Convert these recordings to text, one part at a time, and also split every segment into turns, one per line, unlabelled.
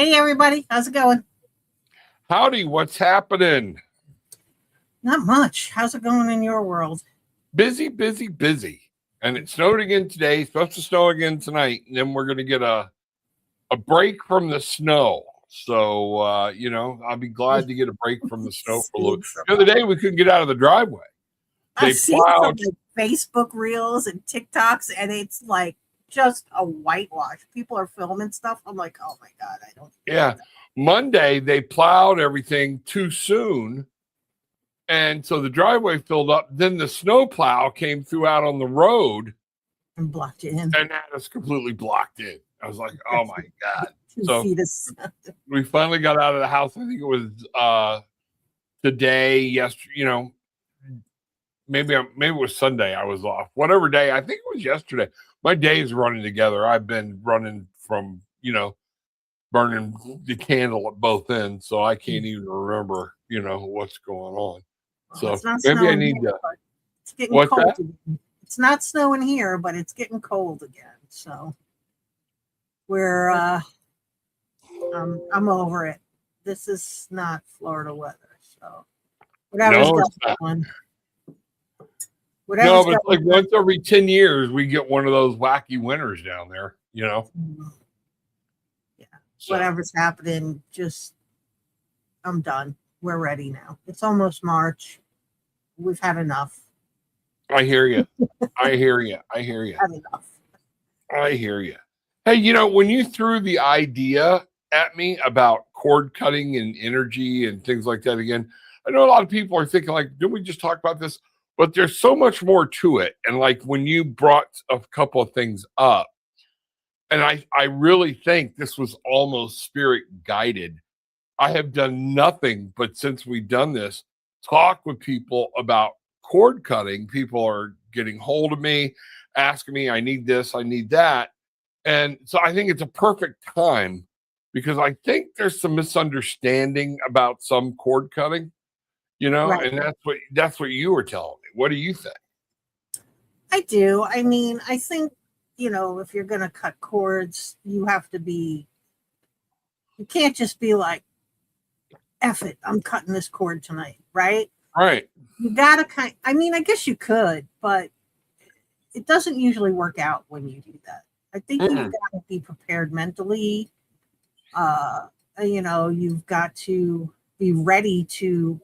Hey, everybody. How's it going?
Howdy, what's happening?
Not much. How's it going in your world?
Busy, busy, busy. And it snowed again today. It's supposed to snow again tonight. And then we're going to get a break from the snow. So, I'll be glad to get a break from the snow for a little. The other day, we couldn't get out of the driveway.
I've seen some like Facebook reels and TikToks, and it's like just a whitewash. People are filming stuff. I'm like, oh my God, I don't.
Yeah. Monday, they plowed everything too soon. And so the driveway filled up. Then the snow plow came through out on the road
and blocked it in.
And had us completely blocked in. I was like, oh my God. So we finally got out of the house. I think it was today, yesterday, maybe it was Sunday I was off. Whatever day, I think it was yesterday. My days running together. I've been running from, burning the candle at both ends. So I can't even remember, what's going on. So maybe I need to.
It's getting cold again. It's not snowing here, but it's getting cold again. So we're I'm over it. This is not Florida weather. So whatever's going on.
No, but it's like once every 10 years we get one of those wacky winters down there,
Yeah. So. Whatever's happening, I'm done. We're ready now. It's almost March. We've had enough.
I hear you. I hear you.
Had enough.
I hear you. Hey, when you threw the idea at me about cord cutting and energy and things like that again, I know a lot of people are thinking like, didn't we just talk about this? But there's so much more to it. And like when you brought a couple of things up, and I really think this was almost spirit guided. I have done nothing but since we've done this, talk with people about cord cutting. People are getting hold of me, asking me, I need this, I need that. And so I think it's a perfect time because I think there's some misunderstanding about some cord cutting,
right.
And that's what you were telling me. What do you think?
I do. I mean, I think, if you're going to cut cords, you can't just be like, F it, I'm cutting this cord tonight, right?
Right.
You gotta I guess you could, but it doesn't usually work out when you do that. I think you've got to be prepared mentally. You've got to be ready to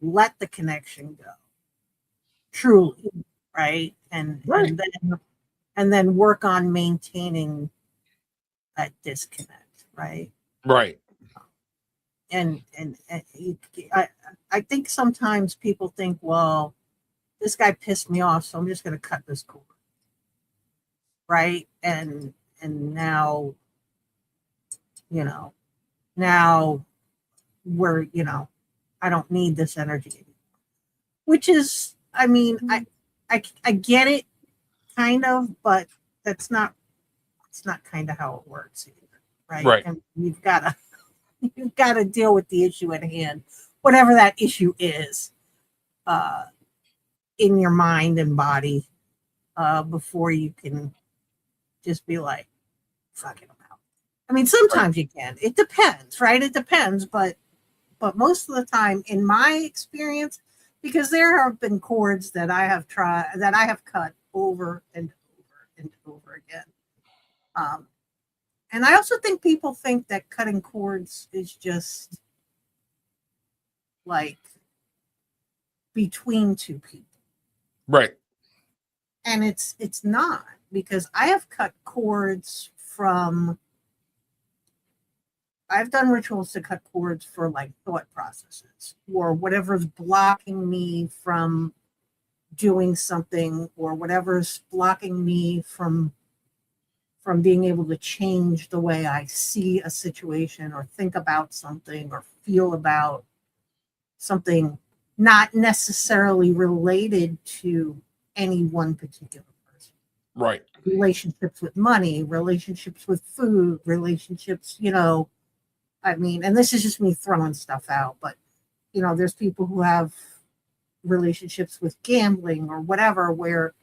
let the connection go. Truly, right? And then work on maintaining that disconnect, right?
Right.
And I think sometimes people think, well, this guy pissed me off, so I'm just going to cut this cord, right? And now, now we're, I don't need this energy anymore. Which is, I mean, I get it, kind of, but it's not kind of how it works either, right?
Right.
And you've got to deal with the issue at hand, whatever that issue is, in your mind and body, before you can just be like, fuck it, I'm out. I mean, sometimes you can. It depends, right? It depends, but most of the time, in my experience, because there have been cords that I have cut over and over and over again. And I also think people think that cutting cords is just like between two people.
Right.
And it's not, because I have cut cords I've done rituals to cut cords for like thought processes or whatever's blocking me from doing something, or whatever's blocking me from being able to change the way I see a situation or think about something or feel about something, not necessarily related to any one particular person.
Right.
Relationships with money, relationships with food, relationships, I mean, and this is just me throwing stuff out, but, there's people who have relationships with gambling or whatever, where,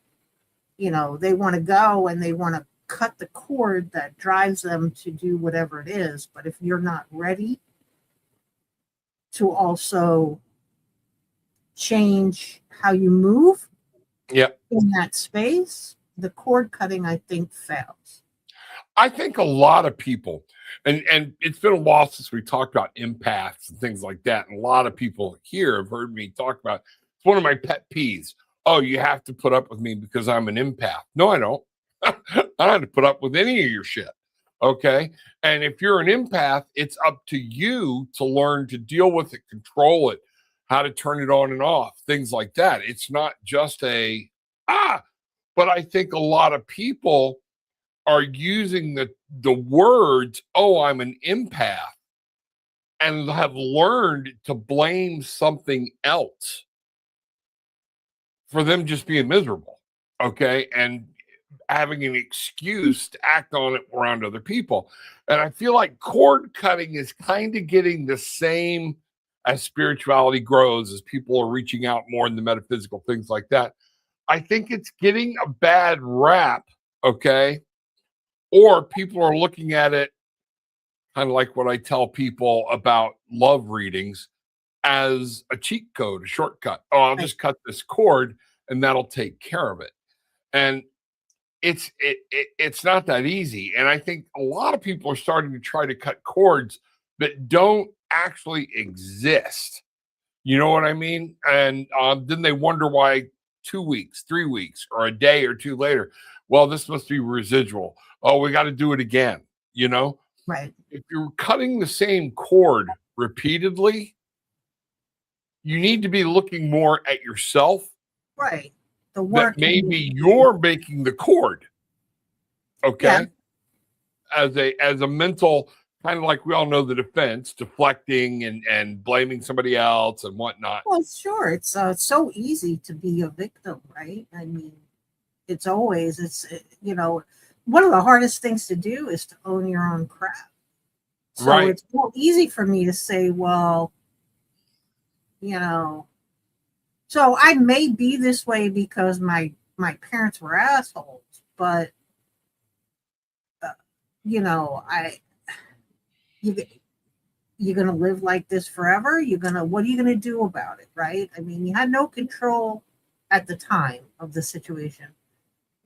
they want to go and they want to cut the cord that drives them to do whatever it is. But if you're not ready to also change how you move in that space, the cord cutting, I think, fails.
I think a lot of people, and it's been a while since we talked about empaths and things like that. And a lot of people here have heard me talk about, it's one of my pet peeves. Oh, you have to put up with me because I'm an empath. No, I don't. I don't have to put up with any of your shit. Okay. And if you're an empath, it's up to you to learn to deal with it, control it, how to turn it on and off, things like that. It's not just but I think a lot of people are using the words, oh, I'm an empath, and have learned to blame something else for them just being miserable. Okay. And having an excuse to act on it around other people. And I feel like cord cutting is kind of getting the same as spirituality grows, as people are reaching out more in the metaphysical, things like that. I think it's getting a bad rap, okay? Or people are looking at it kind of like what I tell people about love readings as a cheat code, a shortcut. Oh, I'll just cut this cord and that'll take care of it. And it's not that easy. And I think a lot of people are starting to try to cut cords that don't actually exist. You know what I mean? And then they wonder why 2 weeks, 3 weeks, or a day or two later, well, this must be residual. Oh, we got to do it again. You know?
Right.
If you're cutting the same cord repeatedly, you need to be looking more at yourself.
Right. The work
that maybe you're making the cord. Okay. Yeah. As a mental, kind of like we all know the defense, deflecting and blaming somebody else and whatnot.
Well, sure. It's so easy to be a victim, right? I mean, it's one of the hardest things to do is to own your own crap. So it's more easy for me to say, well, so I may be this way because my parents were assholes, but you're gonna live like this forever. What are you gonna do about it, right? I mean, you had no control at the time of the situation.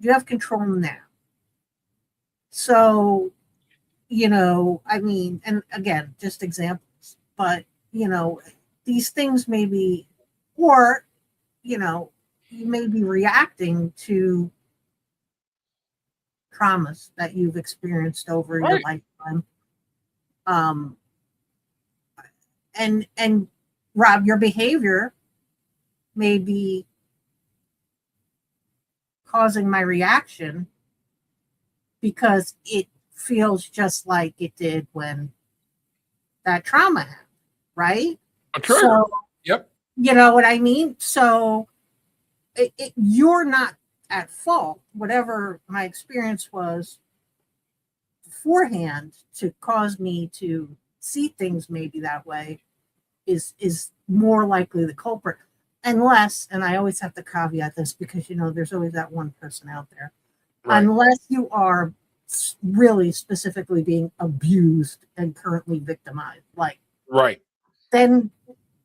You have control now. So, I mean, and again, just examples, but these things may be, or you may be reacting to traumas that you've experienced over your lifetime. And Rob, your behavior may be causing my reaction because it feels just like it did when that trauma happened, right?
So, yep.
You know what I mean? So you're not at fault. Whatever my experience was beforehand to cause me to see things maybe that way is more likely the culprit. Unless, and I always have to caveat this because, there's always that one person out there. Right. Unless you are really specifically being abused and currently victimized. Then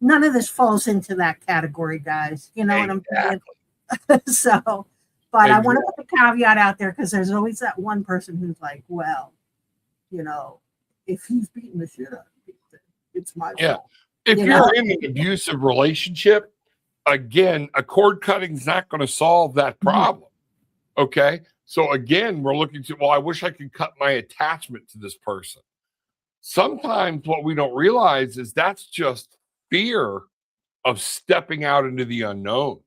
none of this falls into that category, guys. You know what I'm saying? So, but I want to put the caveat out there because there's always that one person who's like, well, if he's beating the shit out of me, it's my fault.
If you're in an abusive relationship, again, a cord cutting is not going to solve that problem. Mm-hmm. Okay. So again, we're looking to, well, I wish I could cut my attachment to this person. Sometimes what we don't realize is that's just fear of stepping out into the unknown,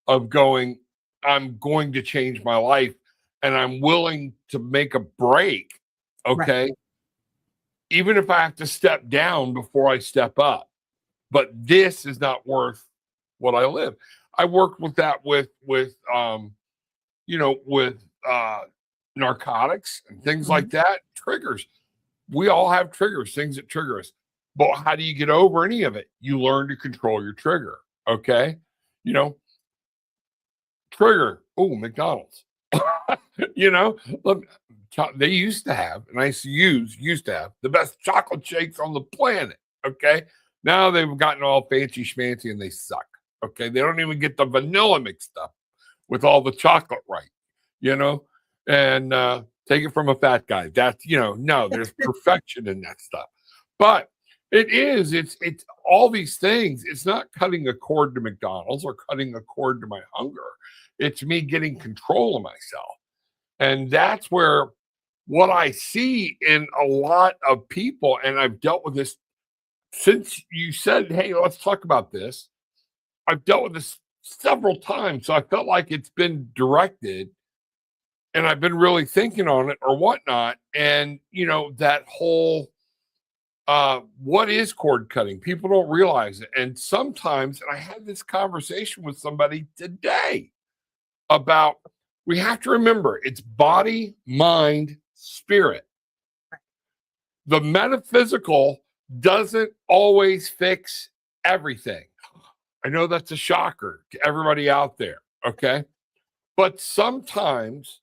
of going, I'm going to change my life and I'm willing to make a break. Okay. Right. Even if I have to step down before I step up, but this is not worth what I live. I worked with that with narcotics and things mm-hmm. like that, triggers. We all have triggers, things that trigger us. But how do you get over any of it? You learn to control your trigger. Okay. Trigger. Oh, McDonald's. they used to have, and I used to have the best chocolate shakes on the planet. Okay. Now they've gotten all fancy schmancy and they suck. Okay. They don't even get the vanilla mixed up with all the chocolate right, you know, and take it from a fat guy. That's, no, there's perfection in that stuff. But it's all these things. It's not cutting a cord to McDonald's or cutting a cord to my hunger. It's me getting control of myself. And that's where what I see in a lot of people, and I've dealt with this since you said, hey, let's talk about this. I've dealt with this several times. So I felt like it's been directed and I've been really thinking on it or whatnot. And, that whole, what is cord cutting? People don't realize it. And sometimes, and I had this conversation with somebody today about, we have to remember it's body, mind, spirit. The metaphysical doesn't always fix everything. I know that's a shocker to everybody out there, okay? But sometimes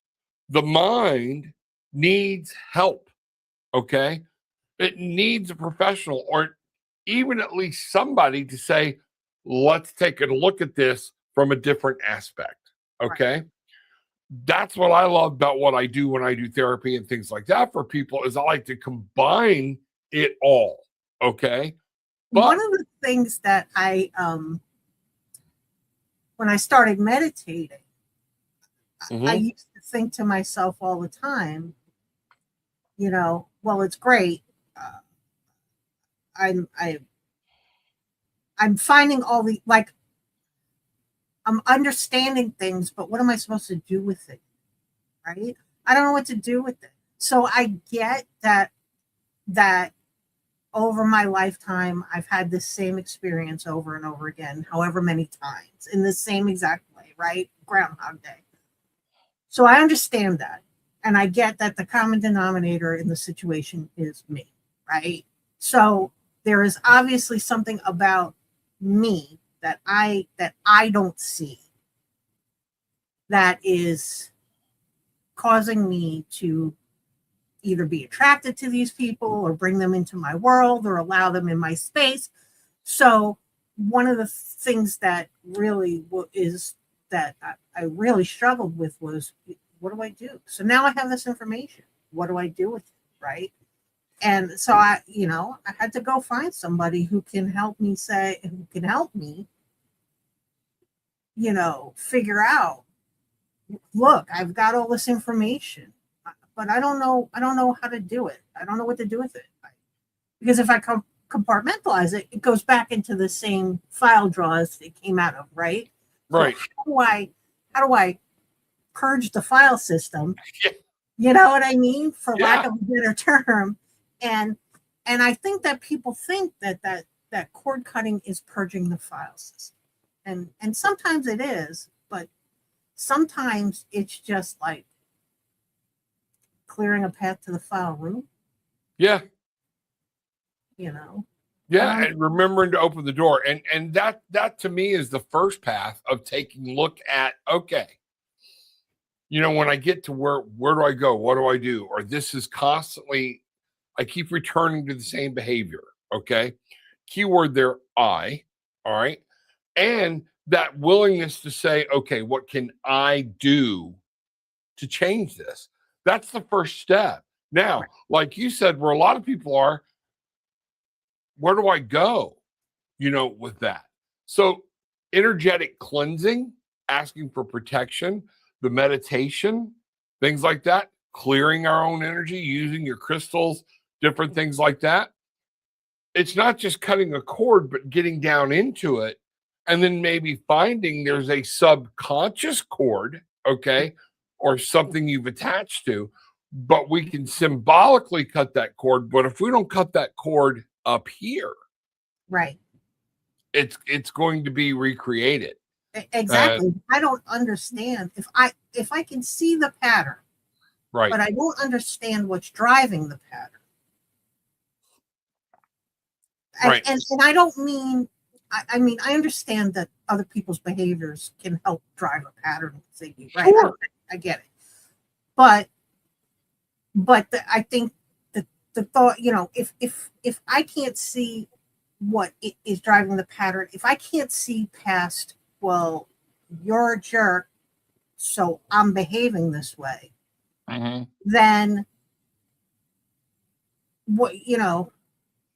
the mind needs help, okay? It needs a professional or even at least somebody to say, let's take a look at this from a different aspect, okay? Right. That's what I love about what I do when I do therapy and things like that for people is I like to combine it all, okay?
But one of the things that I when I started meditating, I used to think to myself all the time, well, it's great. I'm finding all the, like, I'm understanding things, but what am I supposed to do with it? Right? I don't know what to do with it. So I get that over my lifetime, I've had this same experience over and over again, however many times, in the same exact way, right? Groundhog Day. So I understand that. And I get that the common denominator in the situation is me, right? So there is obviously something about me that I don't see that is causing me to either be attracted to these people or bring them into my world or allow them in my space. So one of the things that really is that I really struggled with was, what do I do? So now I have this information. What do I do with it? Right. And so I had to go find somebody who can help me figure out, look, I've got all this information, but I don't know how to do it. I don't know what to do with it. Because if I compartmentalize it, it goes back into the same file draws it came out of, right?
Right.
So how do I purge the file system? You know what I mean? For lack of a better term. And I think that people think that cord cutting is purging the file system. And sometimes it is, but sometimes it's just like clearing a path to the file room.
Yeah.
Yeah,
and remembering to open the door. And that to me is the first path of taking a look at, okay, when I get to where do I go? What do I do? Or this is constantly, I keep returning to the same behavior. Okay. Keyword there, all right. And that willingness to say, okay, what can I do to change this? That's the first step. Now, like you said, where a lot of people are, where do I go, with that? So energetic cleansing, asking for protection, the meditation, things like that, clearing our own energy, using your crystals, different things like that. It's not just cutting a cord, but getting down into it. And then maybe finding there's a subconscious cord, okay, or something you've attached to, but we can symbolically cut that cord. But if we don't cut that cord up here,
right,
it's going to be recreated.
Exactly. I don't understand if I can see the pattern,
right,
but I don't understand what's driving the pattern.
Right.
And I don't mean, I mean, I understand that other people's behaviors can help drive a pattern thinking, right?
Sure.
I get it. But but I think the thought, if I can't see what is driving the pattern, if I can't see past, well, you're a jerk, so I'm behaving this way, then what,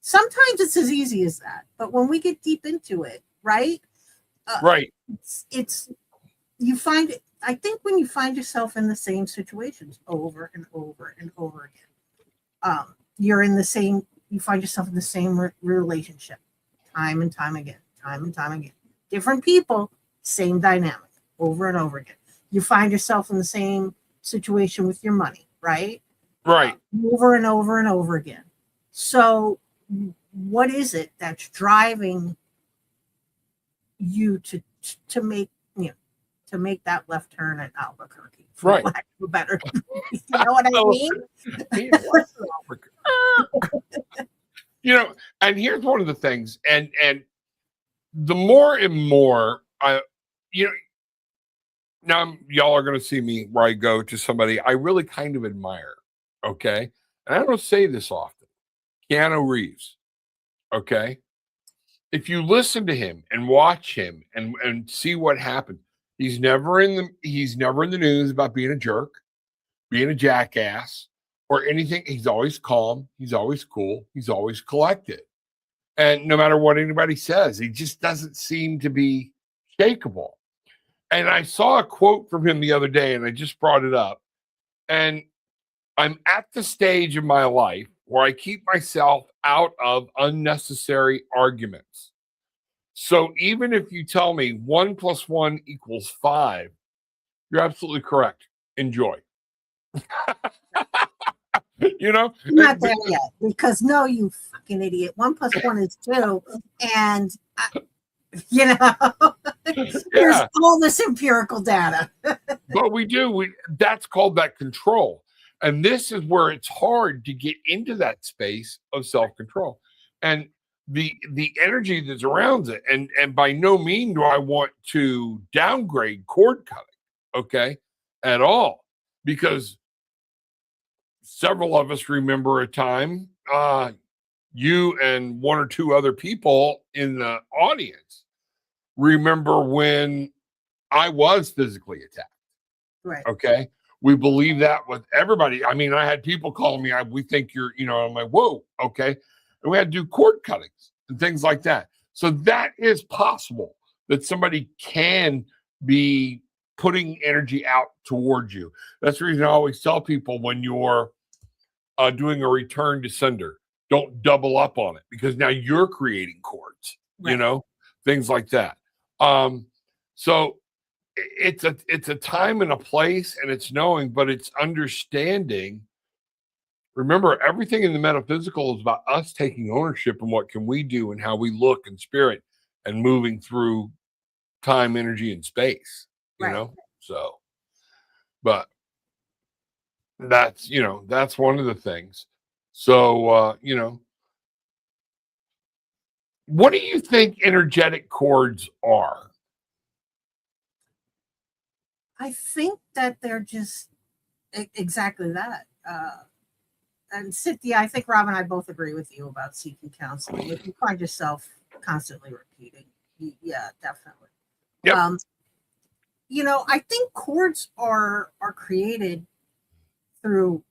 sometimes it's as easy as that. But when we get deep into it, right?
Right.
It's you find it. I think when you find yourself in the same situations over and over and over again, you find yourself in the same relationship time and time again, different people, same dynamic over and over again. You find yourself in the same situation with your money, right?
Right.
Over and over and over again. So what is it that's driving you to make that left turn at Albuquerque?
Right.
Lack of a better, you know what I mean?
And here's one of the things, and the more and more now y'all are going to see me where I go to somebody I really kind of admire. Okay. And I don't say this often. Keanu Reeves. Okay. If you listen to him and watch him and see what happened, he's never in the news about being a jerk, being a jackass, or anything. He's always calm, he's always cool, he's always collected. And no matter what anybody says, he just doesn't seem to be shakeable. And I saw a quote from him the other day, and I just brought it up. And I'm at the stage of my life where I keep myself out of unnecessary arguments. So even if you tell me 1 + 1 = 5, you're absolutely correct. Enjoy.
I'm not there yet, because no, you fucking idiot. 1 + 1 is 2, and there's all this empirical data.
But that's called that control. And this is where it's hard to get into that space of self-control and the energy that surrounds it. And by no means do I want to downgrade cord cutting, okay, at all, because several of us remember a time, you and 1 or 2 other people in the audience remember when I was physically attacked.
Right.
Okay. We believe that with everybody. I mean, I had people calling me, we think you're, I'm like, whoa, okay. And we had to do cord cuttings and things like that. So that is possible that somebody can be putting energy out towards you. That's the reason I always tell people, when you're doing a return to sender, don't double up on it, because now you're creating cords,
right.
Things like that. So it's a time and a place, and it's knowing, but it's understanding. Remember, everything in the metaphysical is about us taking ownership and what can we do and how we look in spirit and moving through time, energy, and space, So, but that's one of the things. So, what do you think energetic cords are?
I think that they're just exactly that. And Cynthia, I think Rob and I both agree with you about seeking counseling. If you find yourself constantly repeating, yeah, definitely.
Yep.
I think cords are created through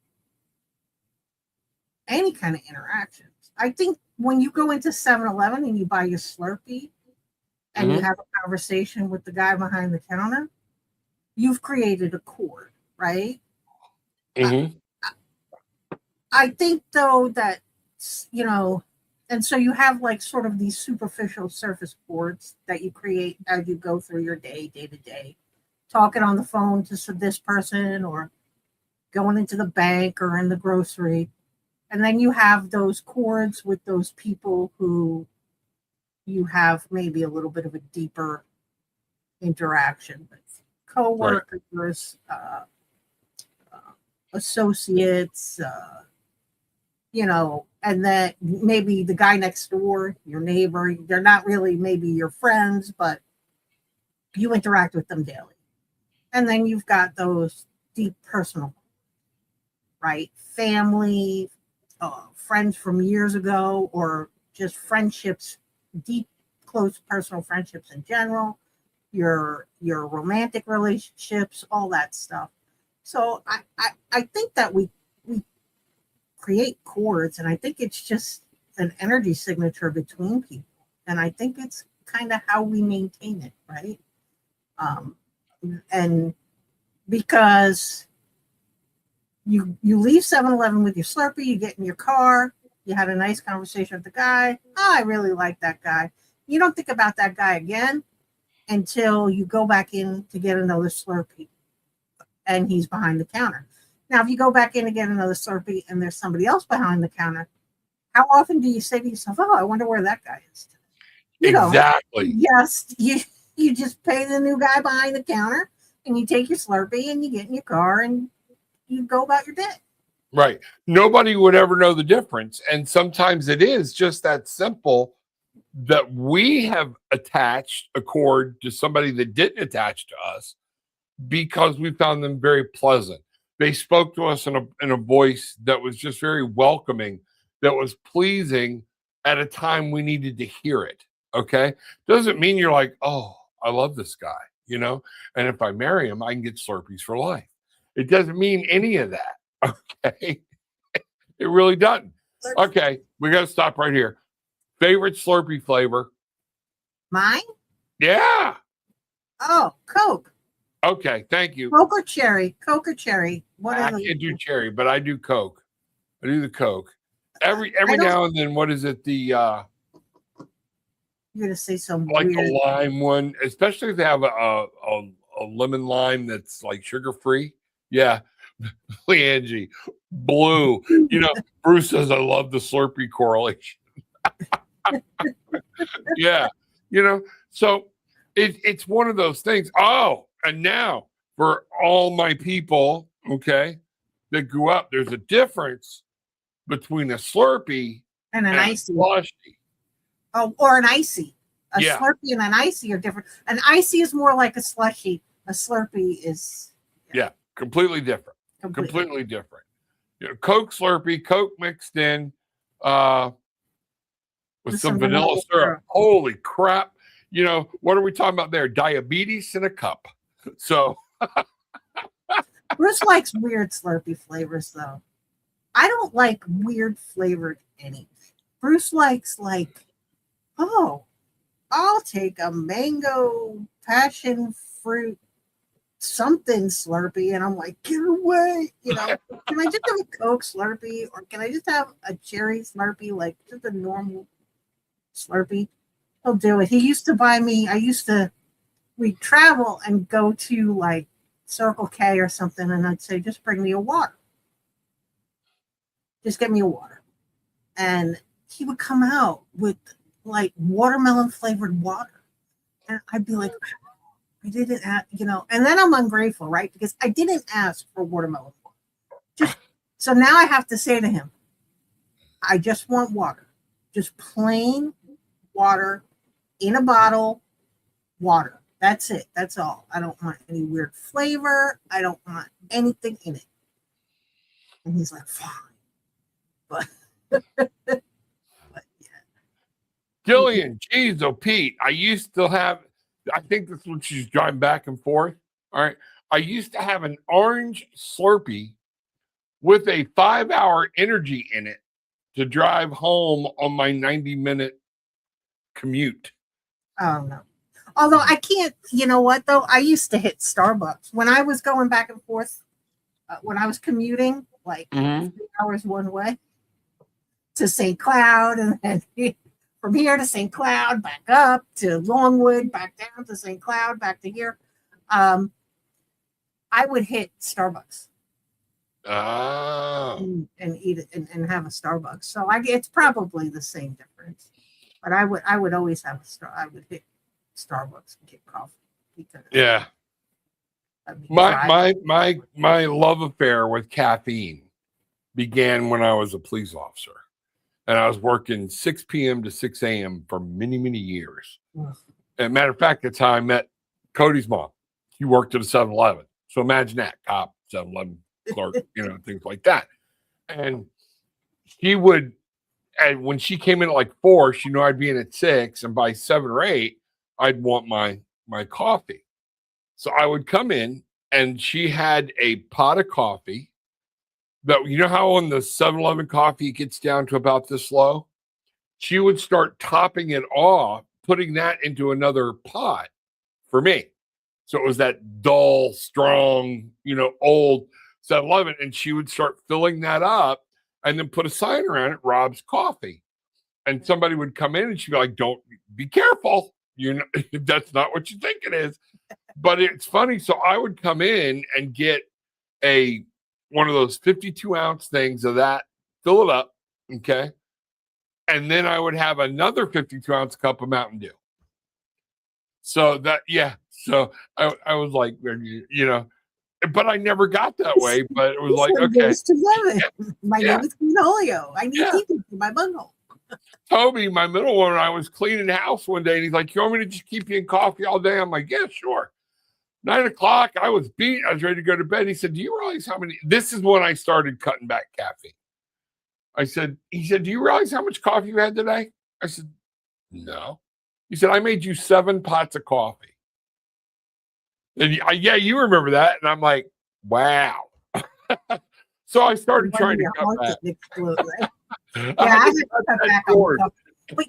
any kind of interactions. I think when you go into 7-Eleven and you buy your Slurpee and you have a conversation with the guy behind the counter, you've created a cord, right? I think, though, that, and so you have like sort of these superficial surface cords that you create as you go through your day to day, talking on the phone to this person or going into the bank or in the grocery. And then you have those cords with those people who you have maybe a little bit of a deeper interaction with, coworkers, associates, and then maybe the guy next door, your neighbor. They're not really maybe your friends, but you interact with them daily. And then you've got those deep personal. right? Family, friends from years ago, or just friendships, deep, close personal friendships in general, your romantic relationships, all that stuff. So I think that we create chords, and I think it's just an energy signature between people, and I think it's kind of how we maintain it, right? And because you leave 7-Eleven with your Slurpee, you get in your car, you had a nice conversation with the guy. Oh, I really like that guy. You don't think about that guy again until you go back in to get another Slurpee and he's behind the counter. Now, if you go back in to get another Slurpee and there's somebody else behind the counter, how often do you say to yourself, oh, I wonder where that guy is today? You
Exactly.
Yes, you just pay the new guy behind the counter and you take your Slurpee and you get in your car and you go about your day.
Right. Nobody would ever know the difference. And sometimes it is just that simple that we have attached a chord to somebody that didn't attach to us because we found them very pleasant. They spoke to us in a voice that was just very welcoming, that was pleasing at a time we needed to hear it. Okay. Doesn't mean you're like, oh, I love this guy, you know, and if I marry him, I can get Slurpees for life. It doesn't mean any of that. Okay. It really doesn't. Okay. We got to stop right here. Favorite Slurpee flavor?
Mine?
Yeah.
Oh, Coke.
Okay. Thank you.
Coke or cherry? Coke or cherry?
I can't do cherry, but I do Coke. I do the Coke. Every
don't-
now and then, what is it? The
You're gonna say some
like
weird.
the lime one, especially if they have a lemon lime that's like sugar free. Yeah. Angie, blue. You know, Bruce says I love the Slurpee correlation. Yeah, you know, so it's one of those things. Oh, and now for all my people, okay, that grew up, there's a difference between a Slurpee
And an
and a
icy.
slushie.
Oh, or an icy. A
Yeah.
Slurpee and an icy are different. An icy is more like a slushy. A Slurpee is
Completely different. Completely different. You know, Coke Slurpee, Coke mixed in with some vanilla syrup. Holy crap. You know, what are we talking about there? Diabetes in a cup. So
Bruce likes weird Slurpee flavors, though. I don't like weird flavored anything. Bruce likes oh, I'll take a mango passion fruit something Slurpee, and I'm like, get away, you know. Can I just have a Coke Slurpee, or can I just have a cherry Slurpee, like just a normal Slurpee? He'll do it. He used to buy me. We'd travel and go to like Circle K or something, and I'd say, just bring me a water. Just get me a water. And he would come out with like watermelon flavored water. And I'd be like, I didn't ask, you know, and then I'm ungrateful, right? Because I didn't ask for watermelon water. So now I have to say to him, I just want water. Just plain water in a bottle, water. That's it. That's all. I don't want any weird flavor. I don't want anything in it. And he's like, fine. But, but yeah.
Jillian, geez, oh Pete, I used to have, I think that's when she's driving back and forth. All right. I used to have an orange Slurpee with a 5-hour energy in it to drive home on my 90-minute commute.
Oh, no. Although I can't, you know what, though? I used to hit Starbucks. When I was going back and forth, when I was commuting, like 3 hours one way to St. Cloud, and then from here to St. Cloud, back up to Longwood, back down to St. Cloud, back to here, I would hit Starbucks. And eat it and have a Starbucks. So it's probably the same difference. But I would always have I would hit Starbucks and get coffee because
my love affair with caffeine began when I was a police officer, and I was working 6 p.m. to 6 a.m. for many, many years. And matter of fact, that's how I met Cody's mom. He worked at a 7-Eleven. So imagine that, cop, 7-Eleven, clerk, things like that. And she would, and when she came in at like 4, she knew I'd be in at 6, and by 7 or 8, I'd want my coffee. So I would come in, and she had a pot of coffee that, how on the 7-Eleven coffee it gets down to about this low? She would start topping it off, putting that into another pot for me. So it was that dull, strong, old 7-Eleven, and she would start filling that up and then put a sign around it, Rob's Coffee. And somebody would come in and she'd be like, don't be careful. That's not what you think it is. But it's funny. So I would come in and get one of those 52-ounce things of that, fill it up. Okay. And then I would have another 52-ounce cup of Mountain Dew. So that, yeah. So I was like, but I never got that way. But it was like, okay.
My name is Julio. I need to keep my bunghole.
Toby, my middle one, I was cleaning the house one day, and he's like, you want me to just keep you in coffee all day? I'm like, yeah, sure. 9 o'clock, I was beat. I was ready to go to bed. He said, do you realize how many? This is when I started cutting back caffeine. He said, do you realize how much coffee you had today? I said, no. He said, I made you 7 pots of coffee. And yeah, you remember that. And I'm like, wow. So I started trying to cut back.
Yeah, I had to cut back on coffee. But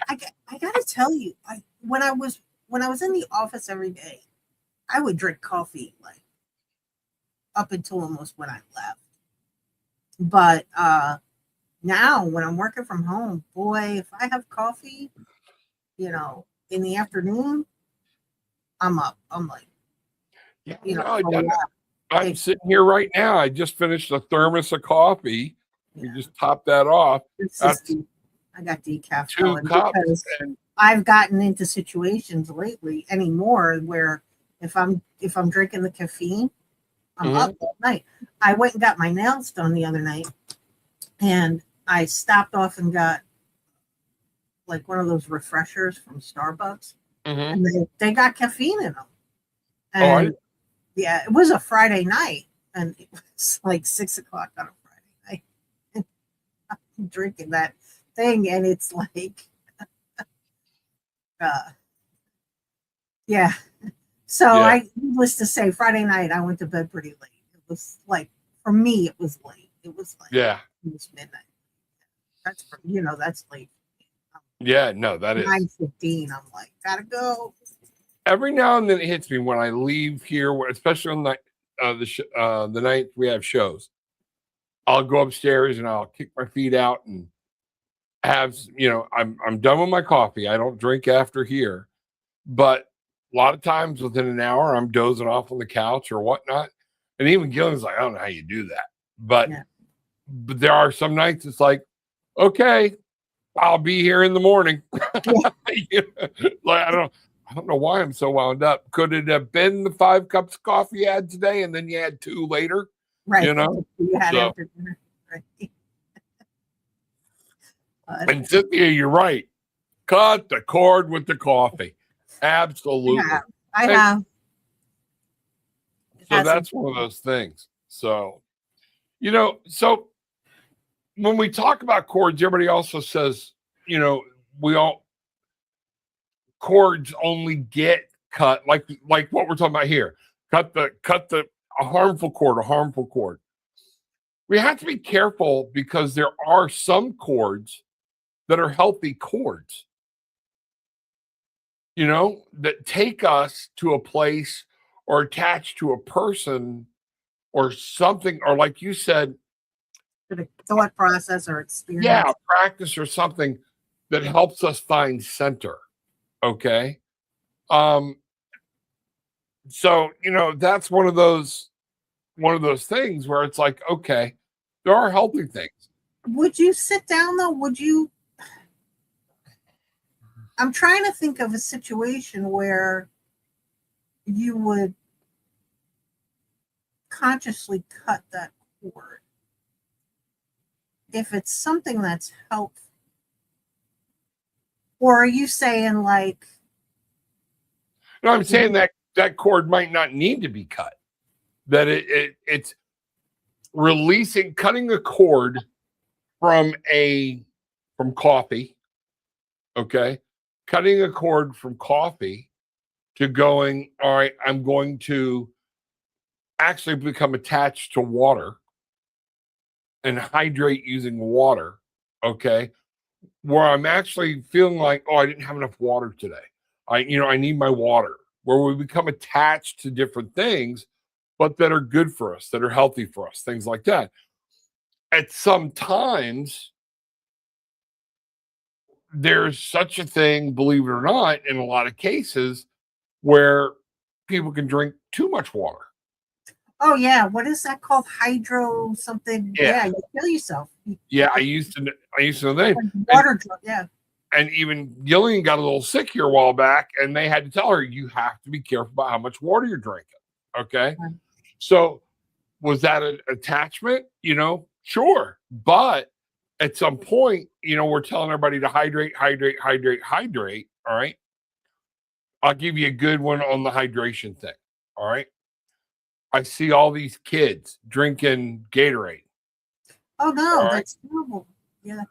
I got to tell you, when I was in the office every day, I would drink coffee like up until almost when I left. But now when I'm working from home, boy, if I have coffee, in the afternoon, I'm up. I'm like,
I'm sitting here right now. I just finished a thermos of coffee. You just top that off.
I got decaf
2
going
cups,
because I've gotten into situations lately anymore where if I'm drinking the caffeine, I'm up all night. I went and got my nails done the other night, and I stopped off and got like one of those refreshers from Starbucks, and they got caffeine in them. And yeah, it was a Friday night, and it was like 6 o'clock on a Friday night. I'm drinking that thing, and it's like, yeah. So needless to say, Friday night I went to bed pretty late. It was like, for me, it was late. It was like, it was midnight. That's that's late.
Yeah, no, that is
9:15. I'm like, gotta go.
Every now and then it hits me when I leave here, especially on the night we have shows. I'll go upstairs and I'll kick my feet out and have, I'm done with my coffee. I don't drink after here, but a lot of times within an hour, I'm dozing off on the couch or whatnot. And even Gillian's like, I don't know how you do that, but there are some nights it's like, okay, I'll be here in the morning. Like, I don't know why I'm so wound up. Could it have been the 5 cups of coffee you had today, and then you had 2 later?
Right. You had after dinner. Right.
And Cynthia, you're right. Cut the cord with the coffee. Absolutely.
I have.
So that's one of those things. So, so when we talk about cords, everybody also says, cords only get cut like what we're talking about here. Cut a harmful cord. We have to be careful because there are some cords that are healthy cords, that take us to a place or attach to a person or something, or like you said,
the thought process or experience.
Yeah, practice or something that helps us find center. Okay. So, that's one of those things where it's like, okay, there are healthy things.
Would you sit down though? I'm trying to think of a situation where you would consciously cut that cord. If it's something that's helpful. Or are you saying like?
No, I'm saying that cord might not need to be cut. That it's cutting a cord from coffee, okay? Cutting a cord from coffee to going, all right, I'm going to actually become attached to water and hydrate using water, okay? Where I'm actually feeling like, oh, I didn't have enough water today. I need my water. Where we become attached to different things, but that are good for us, that are healthy for us, things like that. At some times, there's such a thing, believe it or not, in a lot of cases where people can drink too much water.
Oh yeah, what is that called? Hydro something?
Yeah.
You kill yourself.
Yeah, I used to know that.
Water drug, yeah.
And even Gillian got a little sick here a while back, and they had to tell her, you have to be careful about how much water you're drinking. Okay.
Right.
So was that an attachment? Sure. But at some point, we're telling everybody to hydrate. All right. I'll give you a good one on the hydration thing. All right. I see all these kids drinking Gatorade.
Oh no,
All
that's terrible. Yeah.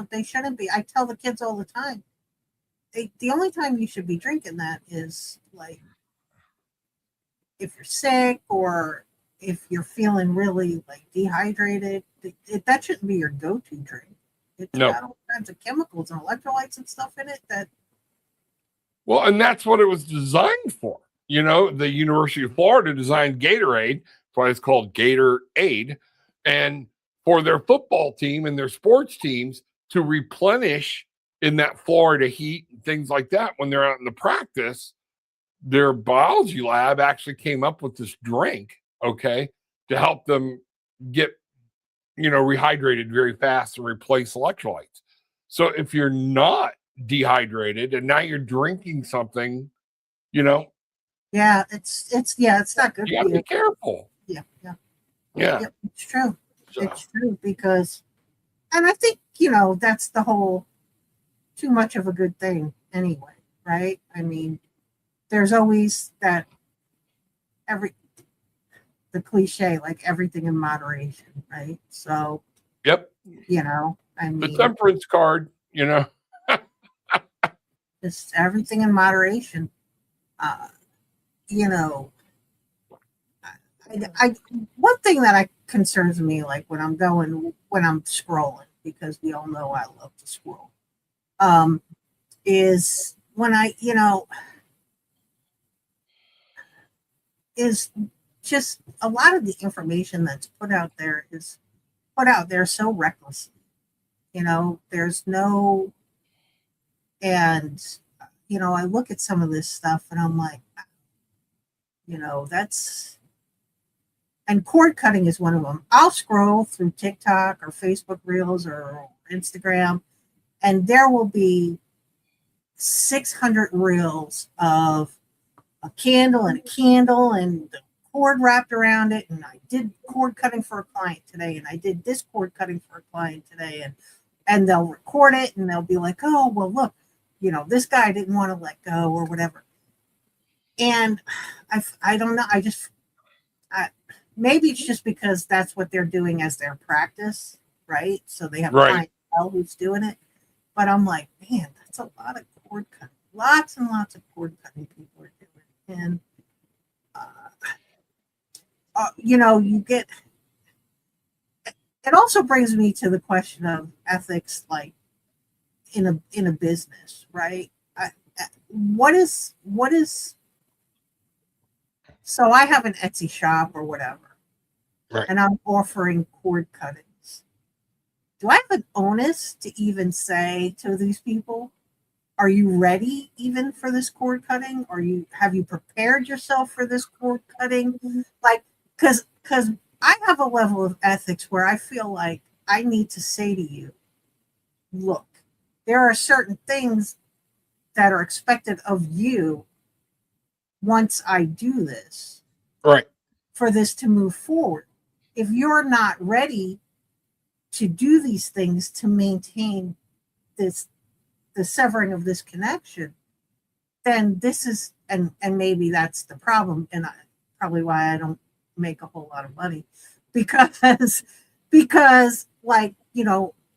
They shouldn't be. I tell the kids all the time. The only time you should be drinking that is like if you're sick or if you're feeling really like dehydrated. That shouldn't be your go-to drink. It's got all kinds of chemicals and electrolytes and stuff in it that.
Well, and that's what it was designed for. The University of Florida designed Gatorade, that's why it's called Gatorade, and for their football team and their sports teams to replenish in that Florida heat and things like that when they're out in the practice. Their biology lab actually came up with this drink, okay, to help them get, rehydrated very fast and replace electrolytes. So if you're not dehydrated and now you're drinking something,
Yeah, it's not good.
You gotta be careful.
Yeah. It's true.
So.
It's true because, and I think that's the whole too much of a good thing anyway, right? I mean, there's always that the cliche, like everything in moderation, right? So,
yep.
I mean,
the temperance card,
just everything in moderation. One thing that concerns me, like when I'm scrolling, because we all know I love to scroll, is when is just a lot of the information that's put out there is put out there so recklessly. There's no, and I look at some of this stuff and I'm like, that's, and cord cutting is one of them. I'll scroll through TikTok or Facebook Reels or Instagram, and there will be 600 reels of a candle and the cord wrapped around it. And I did cord cutting for a client today, and I did this cord cutting for a client today, and they'll record it and they'll be like, oh, well, look, this guy didn't want to let go or whatever. And I don't know. Maybe it's just because that's what they're doing as their practice, right? So they have clientele who's doing it. But I'm like, man, that's a lot of cord cutting. Lots and lots of cord cutting people are doing. And, you get, it also brings me to the question of ethics, like in a business, right? So I have an Etsy shop or whatever, and I'm offering cord cuttings. Do I have an onus to even say to these people, are you ready even for this cord cutting? Have you prepared yourself for this cord cutting? Like, because I have a level of ethics where I feel like I need to say to you, look, there are certain things that are expected of you once I do this,
right,
for this to move forward. If you're not ready to do these things to maintain the severing of this connection, then this is, and maybe that's the problem, and probably why I don't make a whole lot of money. because like,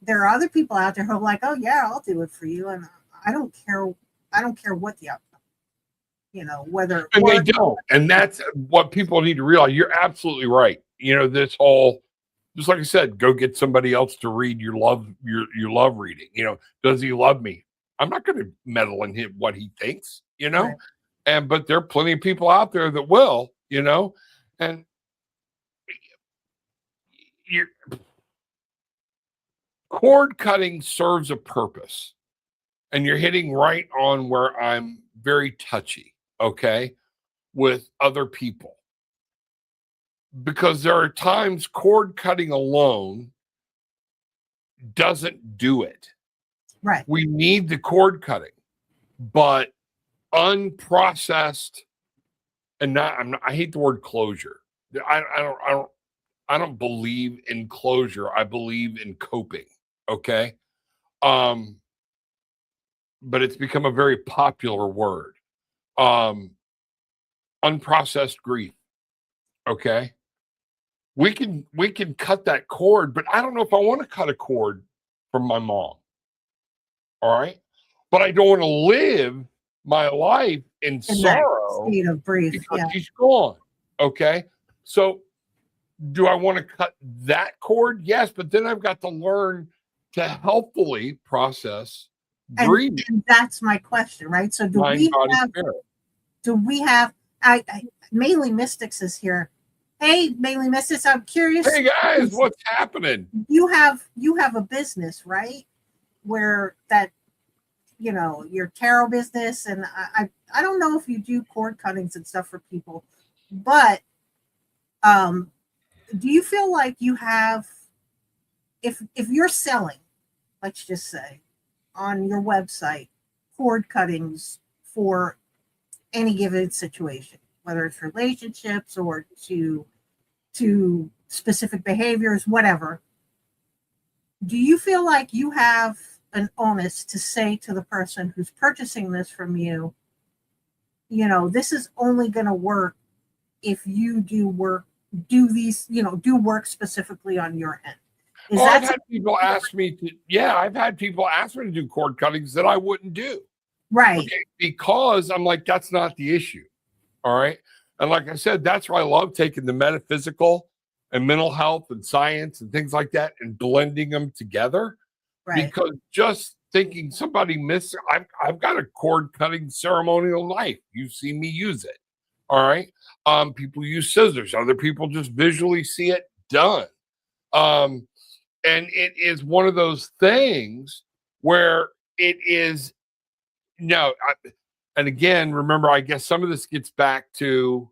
there are other people out there who are like, oh yeah, I'll do it for you. And I don't care what the outcome, whether
And they don't. And that's what people need to realize. You're absolutely right. This whole, just like I said, go get somebody else to read your love reading. Does he love me? I'm not going to meddle in what he thinks,
Right.
but there are plenty of people out there that will, and cord cutting serves a purpose, and you're hitting right on where I'm very touchy, okay, with other people. Because there are times cord cutting alone doesn't do it.
Right.
We need the cord cutting, but unprocessed and I hate the word closure. I don't believe in closure. I believe in coping. Okay. But it's become a very popular word. Unprocessed grief. Okay. We can cut that cord, but I don't know if I want to cut a cord from my mom. All right. But I don't want to live my life in sorrow
state of grief
because she's gone. Okay. So do I want to cut that cord? Yes, but then I've got to learn to healthfully process grief.
And that's my question, right? So do we have mainly Mystics is here. Hey, mainly Mystics, I'm curious.
Hey guys, what's happening?
You have a business, right? Where that, your tarot business, and I don't know if you do cord cuttings and stuff for people, but do you feel like you have, if you're selling, let's just say, on your website, cord cuttings for any given situation, whether it's relationships or to specific behaviors, whatever, do you feel like you have an onus to say to the person who's purchasing this from you, this is only going to work if you do work specifically on your end?
I've had people ask me to do cord cuttings that I wouldn't do.
Right.
Okay, because I'm like, that's not the issue. All right. And like I said, that's why I love taking the metaphysical and mental health and science and things like that and blending them together.
Right.
Because just thinking somebody missed, I've got a cord cutting ceremonial knife. You've seen me use it. All right. People use scissors. Other people just visually see it done. And it is one of those things where it is, and again, remember, I guess some of this gets back to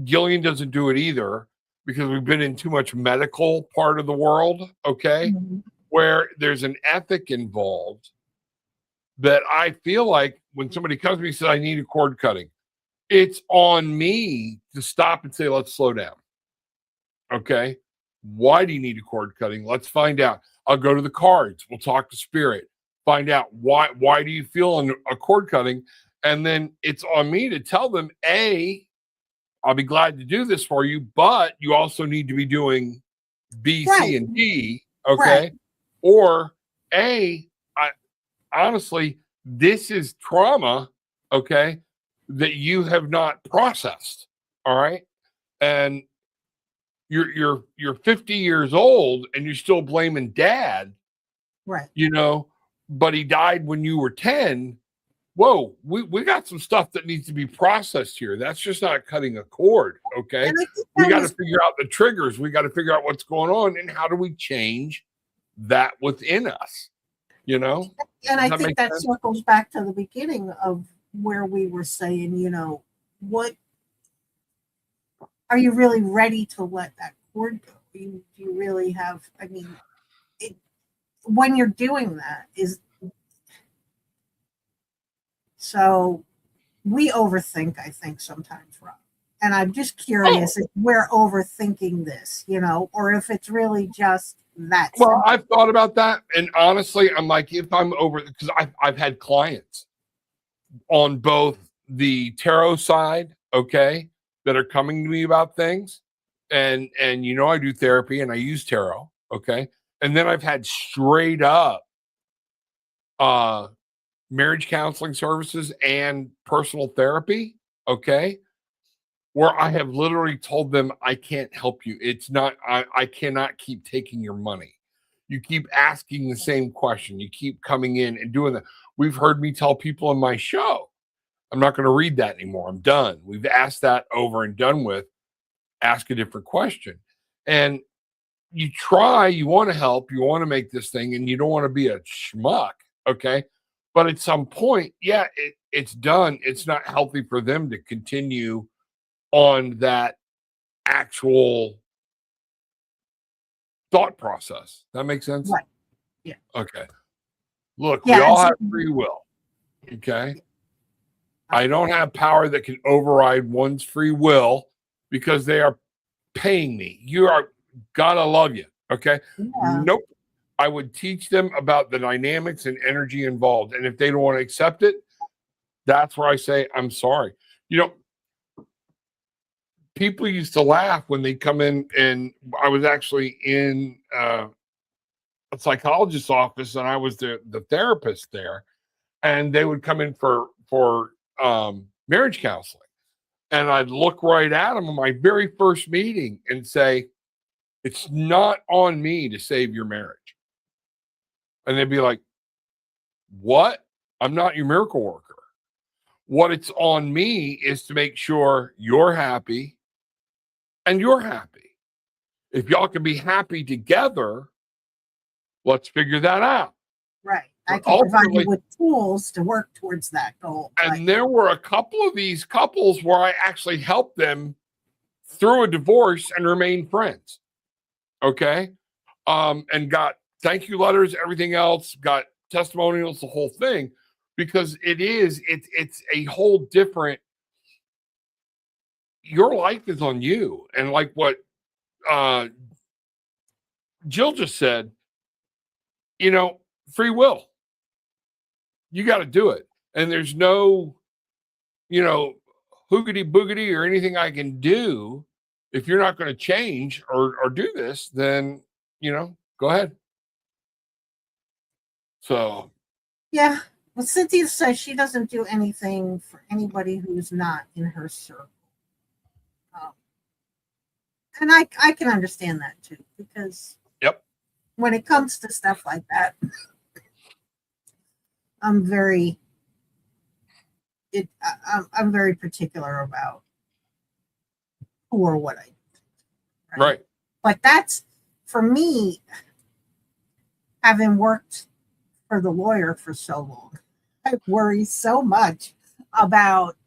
Gillian doesn't do it either because we've been in too much medical part of the world. Okay. Mm-hmm. Where there's an ethic involved that I feel like when somebody comes to me and says, I need a cord cutting, it's on me to stop and say, let's slow down. Okay. Why do you need a cord cutting? Let's find out. I'll go to the cards. We'll talk to spirit, find out why do you feel a cord cutting? And then it's on me to tell them, A, I'll be glad to do this for you, but you also need to be doing B, right. C, and D. Okay. Right. Or honestly, this is trauma. Okay. That you have not processed. All right. And you're 50 years old and you're still blaming dad.
Right.
But he died when you were 10. Whoa, we got some stuff that needs to be processed here. That's just not cutting a cord. Okay. We got to figure out the triggers. We got to figure out what's going on and how do we change that within us, And
I think that circles back to the beginning of where we were saying, what are you really ready to let that cord go? Do you really have, when you're doing that is, so we overthink, I think sometimes, Rob. And I'm just curious if we're overthinking this, or if it's really just that.
Well, I've thought about that. And honestly, I'm like, if I'm over, because I've had clients on both the tarot side, okay, that are coming to me about things. and I do therapy and I use tarot. Okay. And then I've had straight up marriage counseling services and personal therapy. Okay. Where I have literally told them, I can't help you. It's not, I cannot keep taking your money. You keep asking the same question. You keep coming in and doing that. We've heard me tell people in my show, I'm not going to read that anymore. I'm done. We've asked that over and done with. Ask a different question. And you try, you want to help, you want to make this thing, and you don't want to be a schmuck. Okay. But at some point, yeah, it's done. It's not healthy for them to continue on that actual thought process. That makes sense?
Right. Yeah.
Okay. Look,
Yeah,
we all
so-
have free will. Okay. I don't have power that can override one's free will because they are paying me. You are gotta love you. Okay.
Yeah.
Nope. I would teach them about the dynamics and energy involved. And if they don't want to accept it, that's where I say, I'm sorry. People used to laugh when they come in, and I was actually in a psychologist's office, and I was the therapist there, and they would come in for marriage counseling, and I'd look right at them in my very first meeting and say, it's not on me to save your marriage. And they'd be like, what? I'm not your miracle worker. What it's on me is to make sure you're happy and you're happy. If y'all can be happy together, let's figure that out.
Right. I
But
can provide
ultimately-
you with tools to work towards that goal.
And there were a couple of these couples where I actually helped them through a divorce and remain friends. Okay. And got thank you letters, everything else, got testimonials, the whole thing, because it's a whole different, your life is on you. And like what Jill just said, free will. You got to do it. And there's no, hoogity boogity or anything I can do. If you're not going to change or do this, then, go ahead. So.
Yeah. Well, Cynthia says she doesn't do anything for anybody who's not in her circle. And I can understand that too, because
Yep.
when it comes to stuff like that, I'm very particular about who or what I do.
Right.
But that's, for me, having worked for the lawyer for so long, I worry so much about,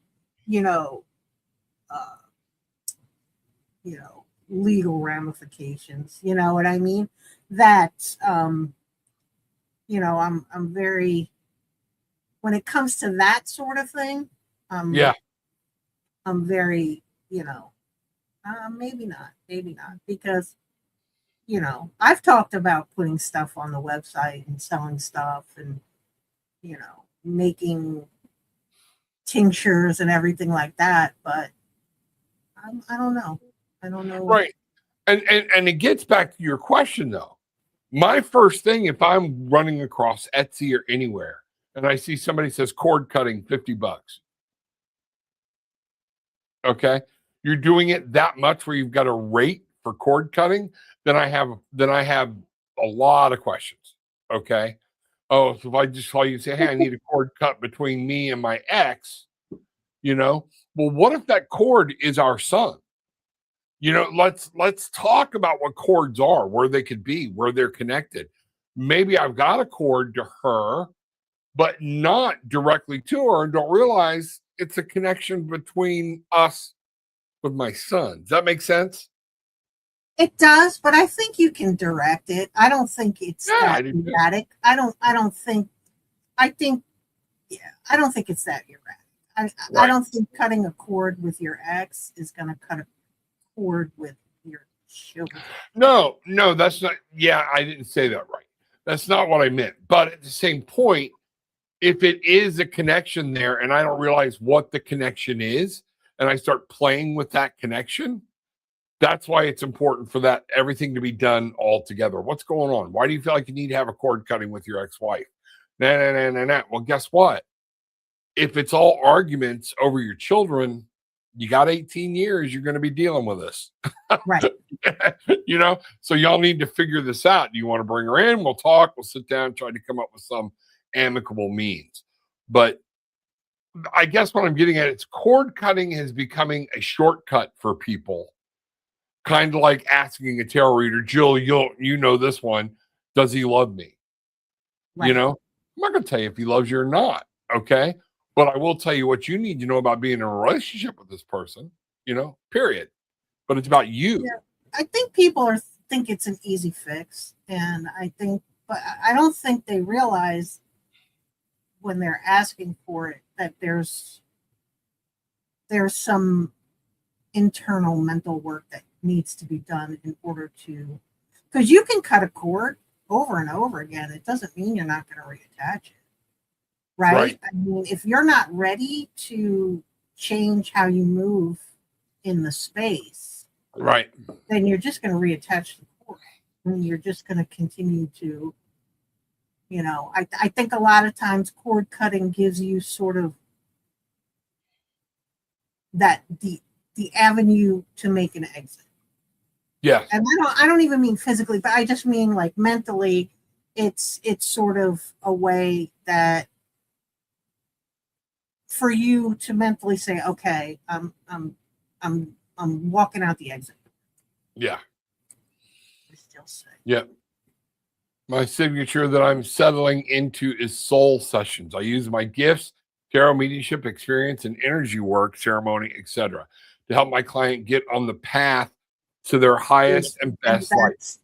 legal ramifications. You know what I mean? That, I'm very, when it comes to that sort of thing,
Yeah.
I'm very, maybe not, because, I've talked about putting stuff on the website and selling stuff and, making tinctures and everything like that, but I don't know.
Right. And it gets back to your question though. My first thing, if I'm running across Etsy or anywhere and I see somebody says cord cutting $50, okay, you're doing it that much where you've got a rate for cord cutting, then I have a lot of questions. Okay. Oh, so if I just call you and say, hey, I need a cord cut between me and my ex, well, what if that cord is our son? Let's talk about what cords are, where they could be, where they're connected. Maybe I've got a cord to her, but not directly to her, and don't realize it's a connection between us with my son. Does that make sense?
It does, but I think you can direct it. I don't think it's that erratic. I don't think it's that erratic. I don't think cutting a cord with your ex is going to cut a cord with your children.
No, that's not. Yeah, I didn't say that right. That's not what I meant. But at the same point, if it is a connection there and I don't realize what the connection is, and I start playing with that connection, That's why it's important for that everything to be done all together. What's going on? Why do you feel like you need to have a cord cutting with your ex-wife? Nah. Well, guess what? If it's all arguments over your children, you got 18 years, you're going to be dealing with this.
Right.
So y'all need to figure this out. Do you want to bring her in? We'll talk, we'll sit down, try to come up with some amicable means. But I guess what I'm getting at, it's cord cutting is becoming a shortcut for people. Kind of like asking a tarot reader, Jill, you know this one, does he love me?
Right.
I'm not going to tell you if he loves you or not, okay? But I will tell you what you need to know about being in a relationship with this person, period. But it's about you.
Yeah. I think people think it's an easy fix. And but I don't think they realize when they're asking for it that there's some internal mental work that needs to be done in order to, because you can cut a cord over and over again. It doesn't mean you're not going to reattach it. Right? I mean, if you're not ready to change how you move in the space,
right,
then you're just going to reattach the cord. And you're just going to continue to, I think a lot of times cord cutting gives you sort of that the avenue to make an exit.
Yeah.
And I don't even mean physically, but I just mean like mentally, it's sort of a way that for you to mentally say, okay, I'm walking out the exit.
Yeah.
I still say.
Yeah. My signature that I'm settling into is soul sessions. I use my gifts, tarot mediumship experience, and energy work, ceremony, etc., to help my client get on the path to their highest and best life.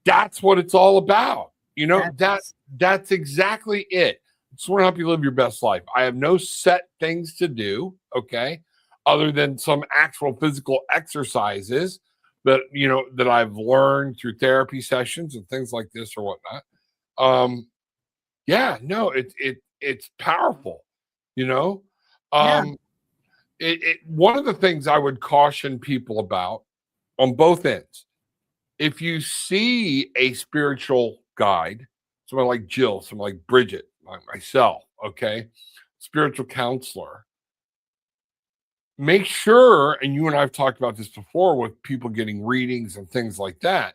That's what it's all about. That's exactly it. I just want to help you live your best life. I have no set things to do, okay, other than some actual physical exercises that that I've learned through therapy sessions and things like this or whatnot. It's powerful. One of the things I would caution people about on both ends, if you see a spiritual guide, someone like Jill, someone like Brigitte, like myself, okay, spiritual counselor, make sure, and you and I have talked about this before with people getting readings and things like that,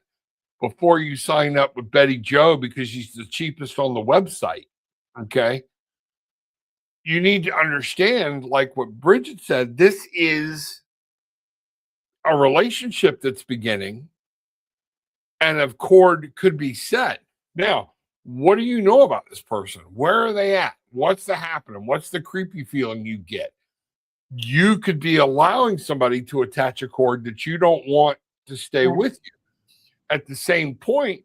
before you sign up with Betty Joe because she's the cheapest on the website, okay, you need to understand, like what Brigitte said, this is a relationship that's beginning and a cord could be set. Now, what do you know about this person? Where are they at? What's the happening? What's the creepy feeling you get? You could be allowing somebody to attach a cord that you don't want to stay with you. At the same point,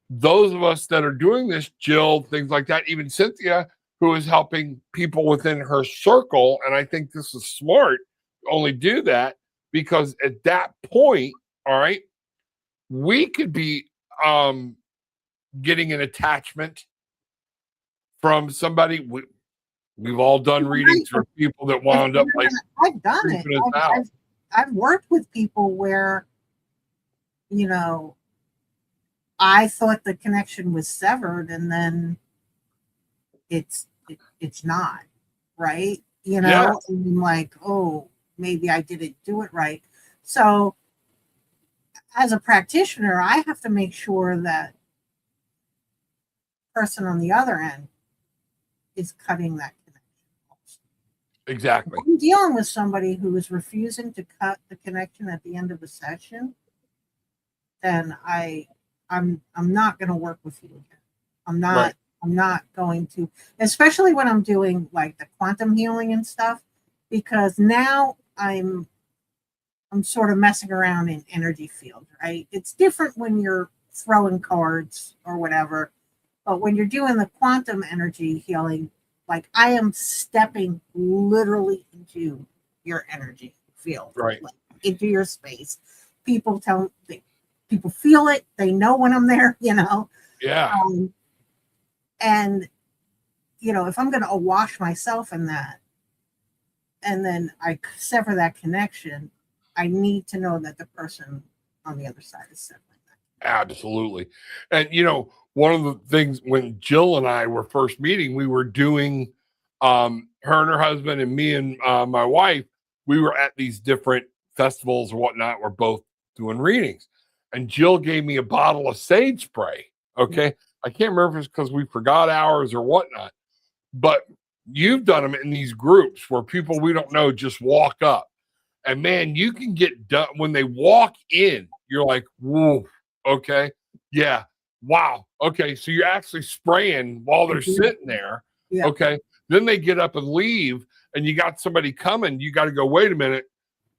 those of us that are doing this, Jill, things like that, even Cynthia, who is helping people within her circle, and I think this is smart, only do that because at that point, all right, we could be getting an attachment from somebody. We've all done readings for people that wound up like
I've done it. I've worked with people where, I thought the connection was severed, and then it's not, right?
Yeah.
And like, oh, maybe I didn't do it right. So as a practitioner, I have to make sure that person on the other end is cutting that connection.
Exactly.
If I'm dealing with somebody who is refusing to cut the connection at the end of the session, then I'm not going to work with you again. I'm not going to, especially when I'm doing like the quantum healing and stuff, because now I'm sort of messing around in energy field, right? It's different when you're throwing cards or whatever, but when you're doing the quantum energy healing, like I am stepping literally into your energy field,
right,
like into your space. People feel it. They know when I'm there,
Yeah.
And if I'm going to awash myself in that, and then I sever that connection, I need to know that the person on the other side is settling that.
Absolutely. And one of the things when Jill and I were first meeting, we were doing her and her husband and me and my wife, we were at these different festivals or whatnot. We're both doing readings. And Jill gave me a bottle of sage spray. Okay. I can't remember if it's because we forgot ours or whatnot, but you've done them in these groups where people we don't know just walk up. And man, you can get done when they walk in, you're like, whoa, okay. Yeah. Wow. Okay. So you're actually spraying while they're sitting there.
Yeah.
Okay. Then they get up and leave, and you got somebody coming. You got to go, wait a minute,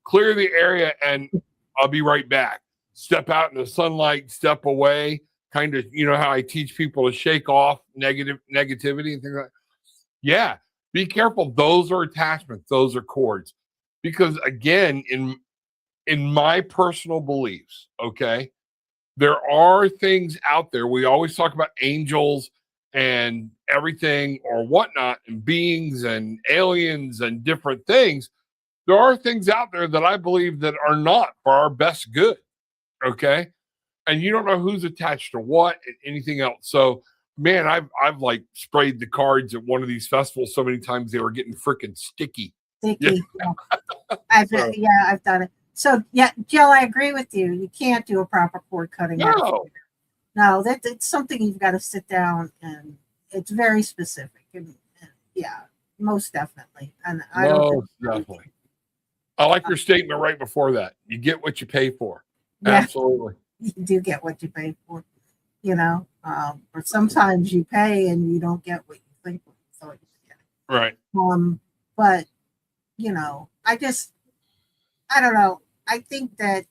clear the area, and I'll be right back. Step out in the sunlight, step away. Kind of, how I teach people to shake off negativity and things like that. Yeah. Be careful. Those are attachments. Those are cords. Because again, in my personal beliefs, okay, there are things out there. We always talk about angels and everything or whatnot, and beings and aliens and different things. There are things out there that I believe that are not for our best good. Okay. And you don't know who's attached to what and anything else. So man, I've like sprayed the cards at one of these festivals so many times they were getting freaking sticky.
Sticky. Yeah. I've done it. So yeah, Jill, I agree with you. You can't do a proper cord cutting. No, it's something you've got to sit down, and it's very specific. And yeah, most definitely. And I don't
definitely. I like your statement right before that. You get what you pay for.
Yeah,
absolutely.
You do get what you pay for. Or sometimes you pay and you don't get what you think you thought you get.
Right.
But I don't know. I think that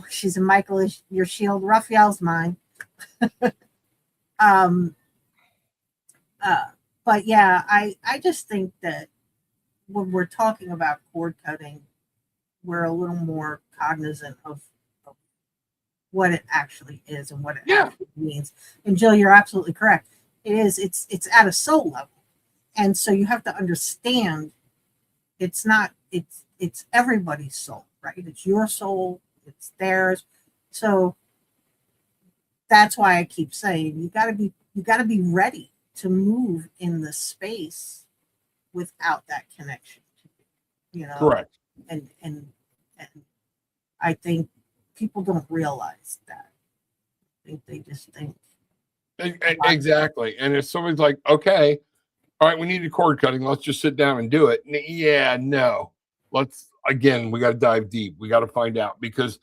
she's a Michael is your shield. Raphael's mine. But yeah, I just think that when we're talking about cord cutting, we're a little more cognizant of what it actually is and what it actually means. And Jill, you're absolutely correct. It's at a soul level. And so you have to understand it's everybody's soul, right? It's your soul, it's theirs. So that's why I keep saying you gotta be ready to move in the space without that connection.
Correct.
And I think people don't realize that. I think they just think
exactly. And if somebody's like, okay, all right, we need a cord cutting, let's just sit down and do it. Yeah, no. We got to dive deep. We got to find out, because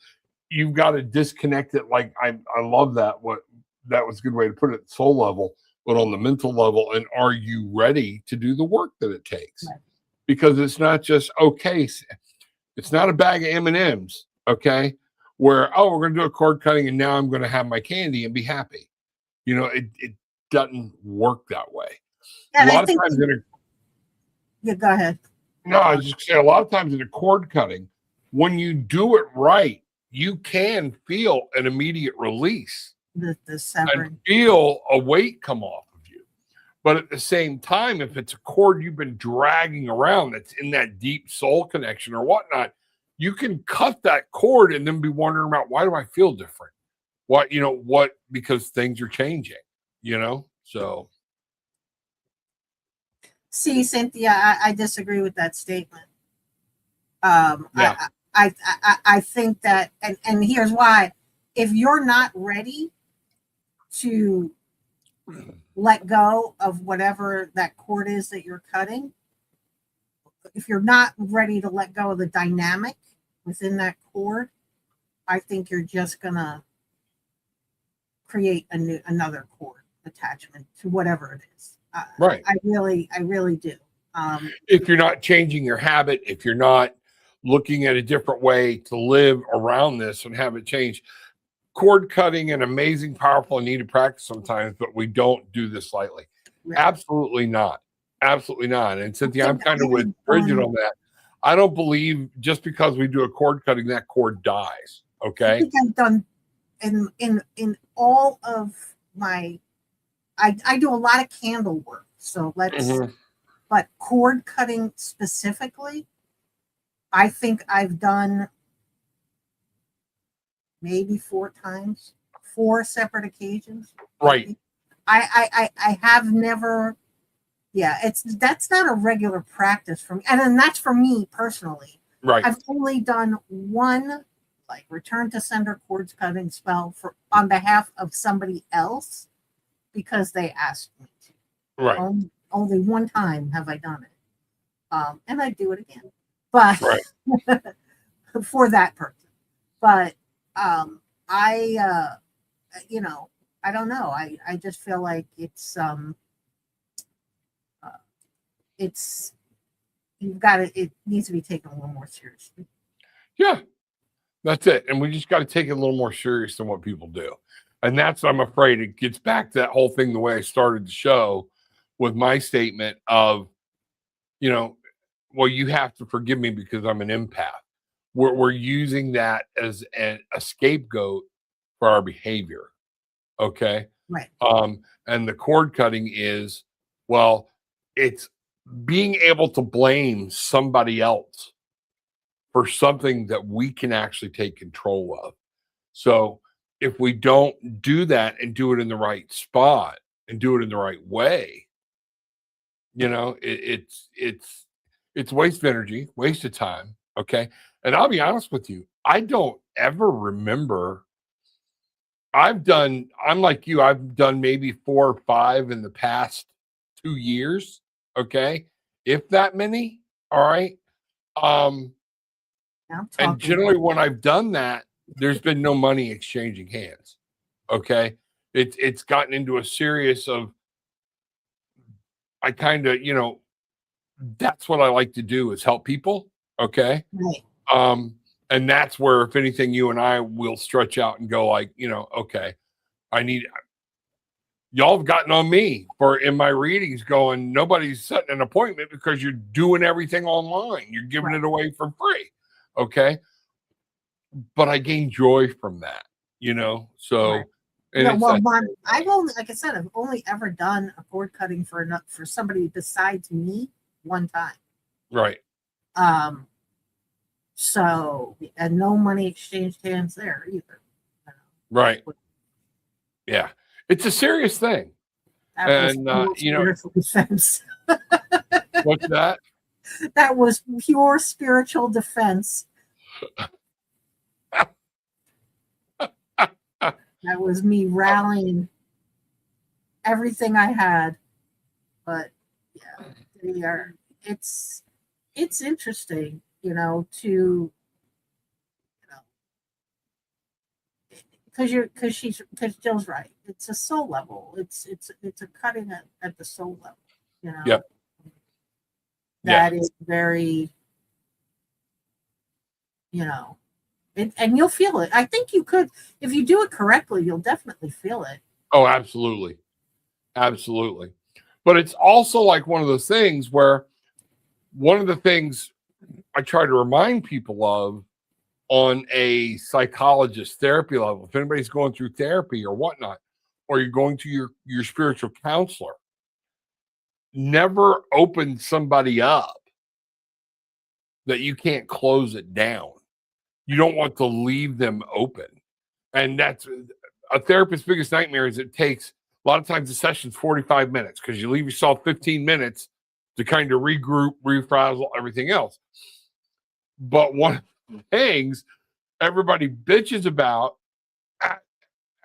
you've got to disconnect it. Like I love that. That was a good way to put it, soul level, but on the mental level. And are you ready to do the work that it takes? Right. Because it's not just, okay, it's not a bag of M&Ms, okay, where, we're going to do a cord cutting and now I'm going to have my candy and be happy. It doesn't work that way.
Yeah,
a lot of times
go ahead.
No, I was just saying, a lot of times in a cord cutting, when you do it right, you can feel an immediate release.
The severing.
And feel a weight come off of you. But at the same time, if it's a cord you've been dragging around that's in that deep soul connection or whatnot, you can cut that cord and then be wondering about, why do I feel different? Because things are changing, so.
See, Cynthia, I disagree with that statement. I think that, and here's why. If you're not ready to let go of whatever that cord is that you're cutting, if you're not ready to let go of the dynamic within that cord, I think you're just gonna create another cord attachment to whatever it is.
Right.
I really do.
If you're not changing your habit, if you're not looking at a different way to live around this and have it change, cord cutting, an amazing, powerful, and needed practice sometimes, but we don't do this lightly. Right. Absolutely not. Absolutely not. And Cynthia, I'm kind of with Brigitte on that. I don't believe just because we do a cord cutting, that cord dies. Okay.
I think I've done in all of my, I do a lot of candle work. So but cord cutting specifically, I think I've done maybe 4 times, 4 separate occasions.
Right.
I have never, yeah, that's not a regular practice for me. And then that's for me personally.
Right.
I've only done one like return to sender cords cutting spell for on behalf of somebody else because they asked me to.
Right.
Only one time have I done it. And I'd do it again. But
Right.
for that person. But I you know, I don't know. I just feel like it's you've got to it needs to be taken a little more seriously.
Yeah. That's it. And we just got to take it a little more serious than what people do. And that's, I'm afraid, it gets back to that whole thing the way I started the show with my statement of, you know, well, you have to forgive me because I'm an empath. We're using that as a scapegoat for our behavior. Okay.
Right.
And the cord cutting is, well, it's being able to blame somebody else for something that we can actually take control of. So if we don't do that and do it in the right spot and do it in the right way, you know, it's waste of energy, waste of time. Okay. And I'll be honest with you, I don't ever remember. I'm like you, I've done maybe 4 or 5 in the past 2 years. Okay. If that many. All right. And generally when I've done that, there's been no money exchanging hands. Okay. It's gotten into a series of, I kind of, you know, that's what I like to do is help people. Okay.
Right.
And that's where, if anything, you and I will stretch out and go like, you know, okay, y'all have gotten on me for in my readings going, nobody's setting an appointment because you're doing everything online. You're giving it away for free. Okay. But I gain joy from that, you know? So,
right.
and
Yeah,
it's
well, I've only, like I said, I've only ever done a cord cutting for somebody besides me one time.
right.
So, and no money exchanged hands there either.
Right. Yeah. It's a serious thing.
That was
And, you know,
spiritual defense.
what's that?
That was pure spiritual defense. That was me rallying everything I had. But yeah, it's interesting, you know, to because Jill's right. It's a soul level. It's a cutting at the soul level, you know.
Yep.
That is very, you know, and you'll feel it. I think you could, if you do it correctly, you'll definitely feel it.
Oh, absolutely. Absolutely. But it's also like one of those things where one of the things I try to remind people of on a psychologist therapy level, if anybody's going through therapy or whatnot, or you're going to your spiritual counselor, never open somebody up that you can't close it down. You don't want to leave them open. And that's a therapist's biggest nightmare is it takes a lot of times the session's 45 minutes because you leave yourself 15 minutes to kind of regroup, refrazzle, everything else. But one of the things everybody bitches about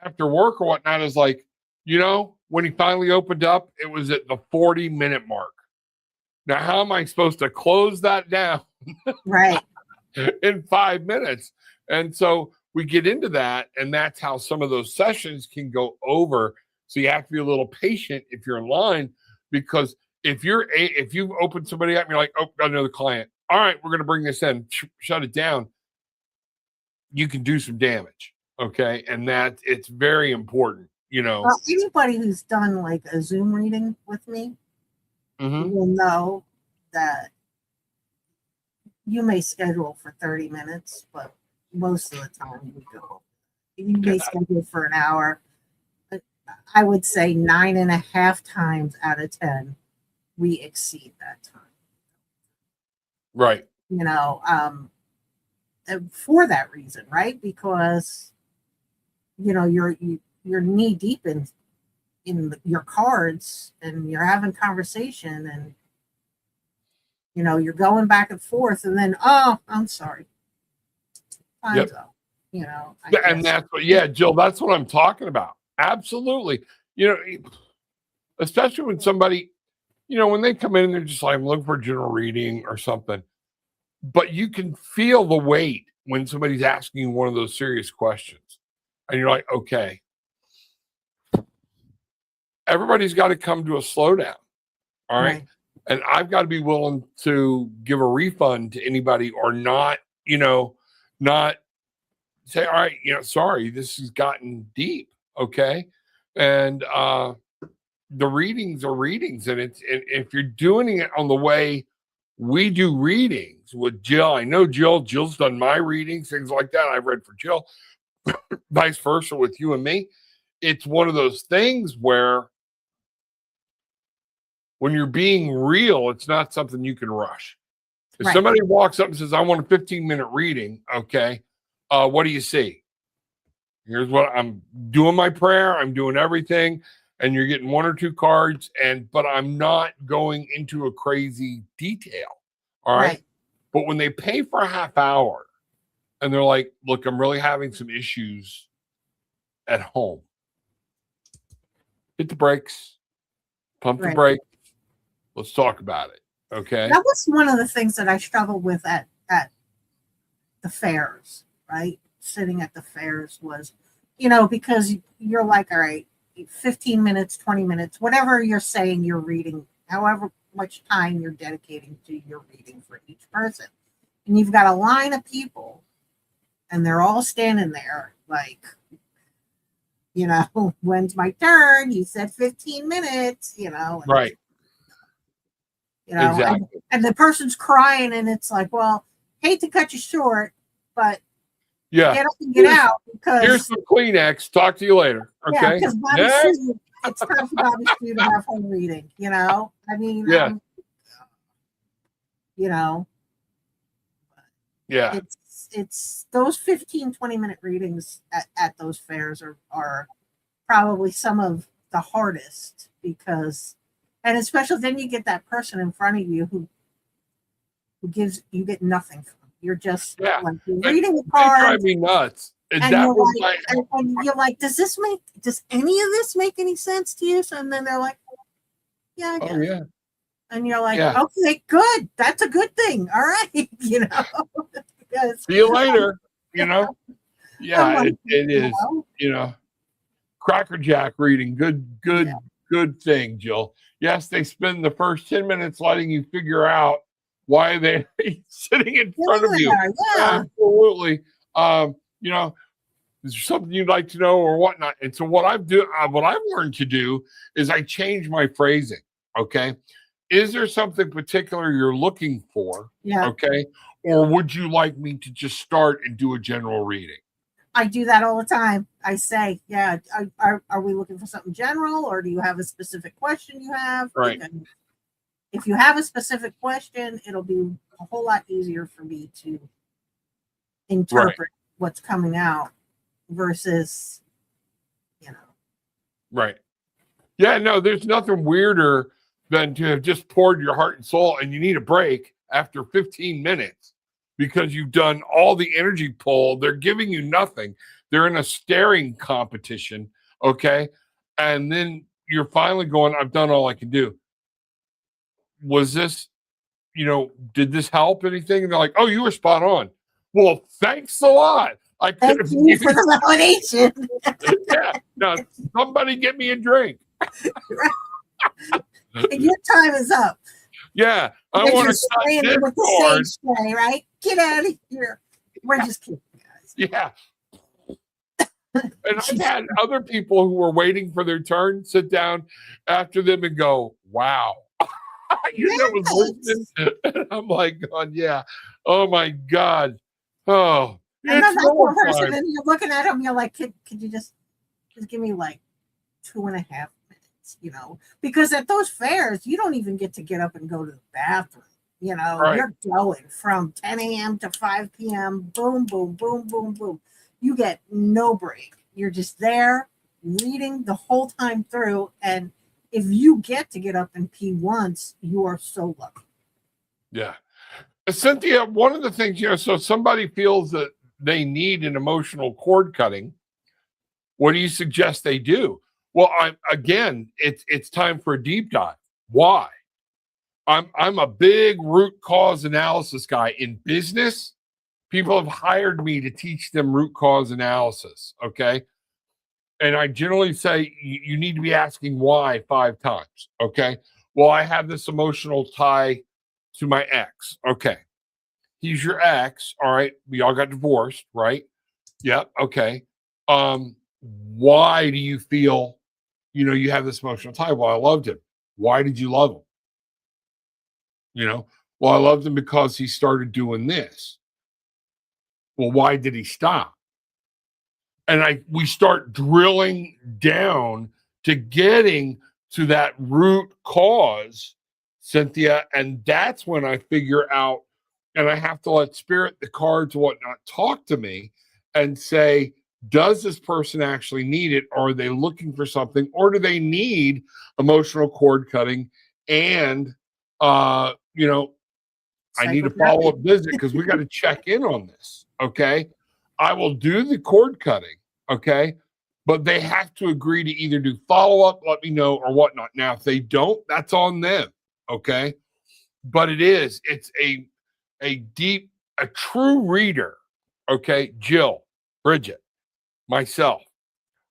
after work or whatnot is like, you know, when he finally opened up, it was at the 40-minute mark. Now, how am I supposed to close that down?
Right.
In 5 minutes? And so we get into that, and that's how some of those sessions can go over. So you have to be a little patient if you're in line, because if you've opened somebody up and you're like, oh, got another client. All right, we're going to bring this in, shut it down. You can do some damage. Okay. And that it's very important, you know.
Anybody who's done like a Zoom reading with me will know that you may schedule for 30 minutes, but most of the time we go. You may schedule for an hour. I would say 9.5 times out of 10, we exceed that time.
Right.
you know, for that reason, right? Because, you know, you're knee deep in your cards, and you're having conversation, and, you know, you're going back and forth, and then, oh, I'm sorry, time's
Yep.
up, you know.
And that's what, yeah, Jill, that's what I'm talking about. Absolutely. You know, especially when somebody, you know, when they come in and they're just like, I'm looking for a general reading or something, but you can feel the weight when somebody's asking you one of those serious questions. And you're like, okay, everybody's got to come to a slowdown. All right. And I've got to be willing to give a refund to anybody, or not, you know, not say, all right, you know, sorry, this has gotten deep. Okay. And the readings are readings. And if you're doing it on the way we do readings with Jill, I know Jill's done my readings, things like that. I've read for Jill, vice versa with you and me. It's one of those things where when you're being real, it's not something you can rush. If somebody walks up and says, I want a 15-minute reading, okay, what do you see? Here's what I'm doing: my prayer, I'm doing everything, and you're getting one or two cards, but I'm not going into a crazy detail. All right. But when they pay for a half hour and they're like, look, I'm really having some issues at home, hit the brakes, pump the brakes. Let's talk about it. Okay.
That was one of the things that I struggled with at the fairs, right? Sitting at the fairs was, you know, because you're like, all right, 15 minutes, 20 minutes, whatever you're saying you're reading, however much time you're dedicating to your reading for each person. And you've got a line of people, and they're all standing there like, you know, when's my turn? You said 15 minutes, you know.
Right.
You know, exactly. And the person's crying, and it's like, well, hate to cut you short, but get up and get out, because
here's some Kleenex. Talk to you later. Okay.
Yeah, because Bobby Sue, it's time for Bobby Sue to have her reading. You know, I mean, you know,
yeah,
it's those 15, 20-minute readings at those fairs are probably some of the hardest, because, and especially then you get that person in front of you who gives, you get nothing from. You're just like, you're reading the card.
They drive me nuts. And
you're like, does any of this make any sense to you? So, and then they're like, yeah, I guess.
Yeah.
And you're like, okay, good. That's a good thing. All right. You know,
see you later. You know, it is, you know, Cracker Jack reading. Good thing, Jill. Yes, they spend the first 10 minutes letting you figure out why they're sitting in front of you. Yeah. Absolutely. You know, is there something you'd like to know or whatnot? And so what I've learned to do is I change my phrasing. Okay. Is there something particular you're looking for?
Yeah.
Okay. Or would you like me to just start and do a general reading?
I do that all the time. I say, yeah, are we looking for something general, or do you have a specific question you have?
Right.
Because if you have a specific question, it'll be a whole lot easier for me to interpret what's coming out versus, you know.
Right. Yeah, no, there's nothing weirder than to have just poured your heart and soul and you need a break after 15 minutes because you've done all the energy pull. They're giving you nothing. They're in a staring competition. Okay. And then you're finally going, I've done all I can do. Was this, you know, did this help anything? And they're like, oh, you were spot on. Well, thanks a lot.
Thank you for the validation.
Yeah. Now, somebody get me a drink.
Your time is up.
Yeah. I want to cut this
with the same spray, right? Get out of here. We're just kidding, guys.
Yeah. And I've had other people who were waiting for their turn sit down after them and go, wow. Was listening. And I'm like, God, yeah. Oh my God. Oh.
And then that one person, and you're looking at him, you're like, could you just give me like 2.5 minutes, you know? Because at those fairs, you don't even get to get up and go to the bathroom.
Right.
You're going from 10 a.m. to 5 p.m. Boom, boom, boom, boom, boom. You get no break. You're just there reading the whole time through. And if you get to get up and pee once, you are so lucky.
Yeah. Cynthia, one of the things, so somebody feels that they need an emotional cord cutting. What do you suggest they do? Well, it's time for a deep dive. Why? I'm a big root cause analysis guy in business. People have hired me to teach them root cause analysis. Okay. And I generally say you need to be asking why 5 times. Okay. Well, I have this emotional tie to my ex. Okay. He's your ex. All right. We all got divorced, right? Yep. Okay. Why do you feel, you have this emotional tie? Well, I loved him. Why did you love him? Well, I loved him because he started doing this. Well, why did he stop? And we start drilling down to getting to that root cause, Cynthia. And that's when I figure out, and I have to let spirit, the cards, whatnot, talk to me and say, does this person actually need it? Or are they looking for something? Or do they need emotional cord cutting? And, I need a follow-up visit because we got to check in on this. Okay. I will do the cord cutting. Okay. But they have to agree to either do follow-up, let me know, or whatnot. Now, if they don't, that's on them. Okay. But it's a true reader. Okay. Jill, Bridget, myself.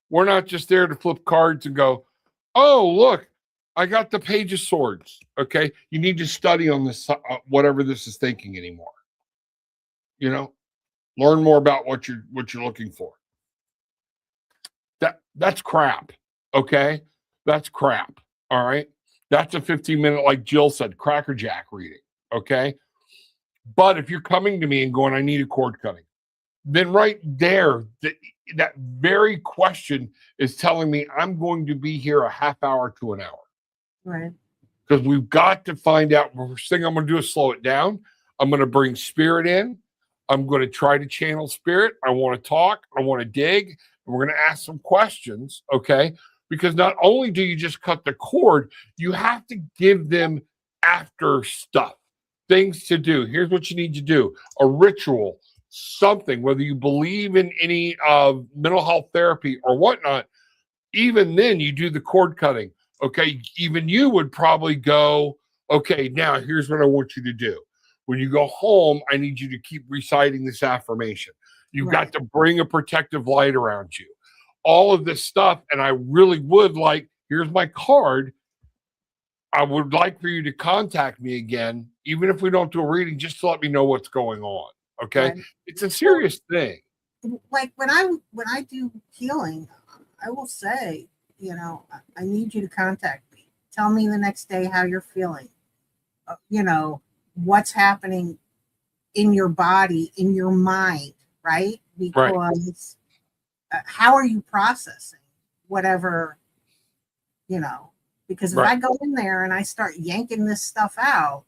We're not just there to flip cards and go, oh, look, I got the Page of Swords. Okay. You need to study on this, whatever this is thinking anymore. Learn more about what you're looking for. That's crap. Okay. That's crap. All right. That's a 15-minute, like Jill said, crackerjack reading. Okay. But if you're coming to me and going, I need a cord cutting, then right there, that very question is telling me I'm going to be here a half hour to an hour.
Right.
Because we've got to find out. First thing I'm going to do is slow it down. I'm going to bring spirit in. I'm going to try to channel spirit. I want to talk. I want to dig. And we're going to ask some questions. Okay. Because not only do you just cut the cord, you have to give them after stuff, things to do. Here's what you need to do: a ritual, something, whether you believe in any mental health therapy or whatnot. Even then, you do the cord cutting. Okay. Even you would probably go, okay, now here's what I want you to do. When you go home, I need you to keep reciting this affirmation. You've got to bring a protective light around you. All of this stuff. And I really would like, here's my card. I would like for you to contact me again, even if we don't do a reading, just to let me know what's going on. Okay. Right. It's a serious thing.
Like when I do healing, I will say, I need you to contact me. Tell me the next day how you're feeling. What's happening in your body, in your mind, right? Because how are you processing whatever, because if I go in there and I start yanking this stuff out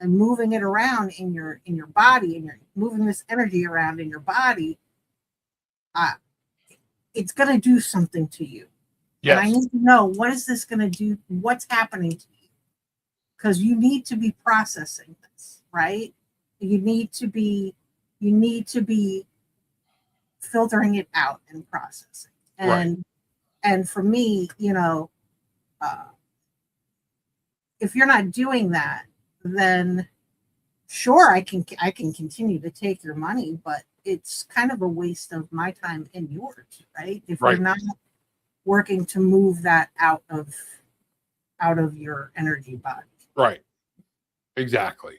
and moving it around in your body, and you're moving this energy around in your body, it's going to do something to you. Yes. And I need to know, what is this going to do? What's happening to you? Because you need to be processing this, right? You need to be filtering it out and processing. And for me, if you're not doing that, then sure, I can continue to take your money, but it's kind of a waste of my time and yours, right? If you're not working to move that out of your energy body.
Right. Exactly.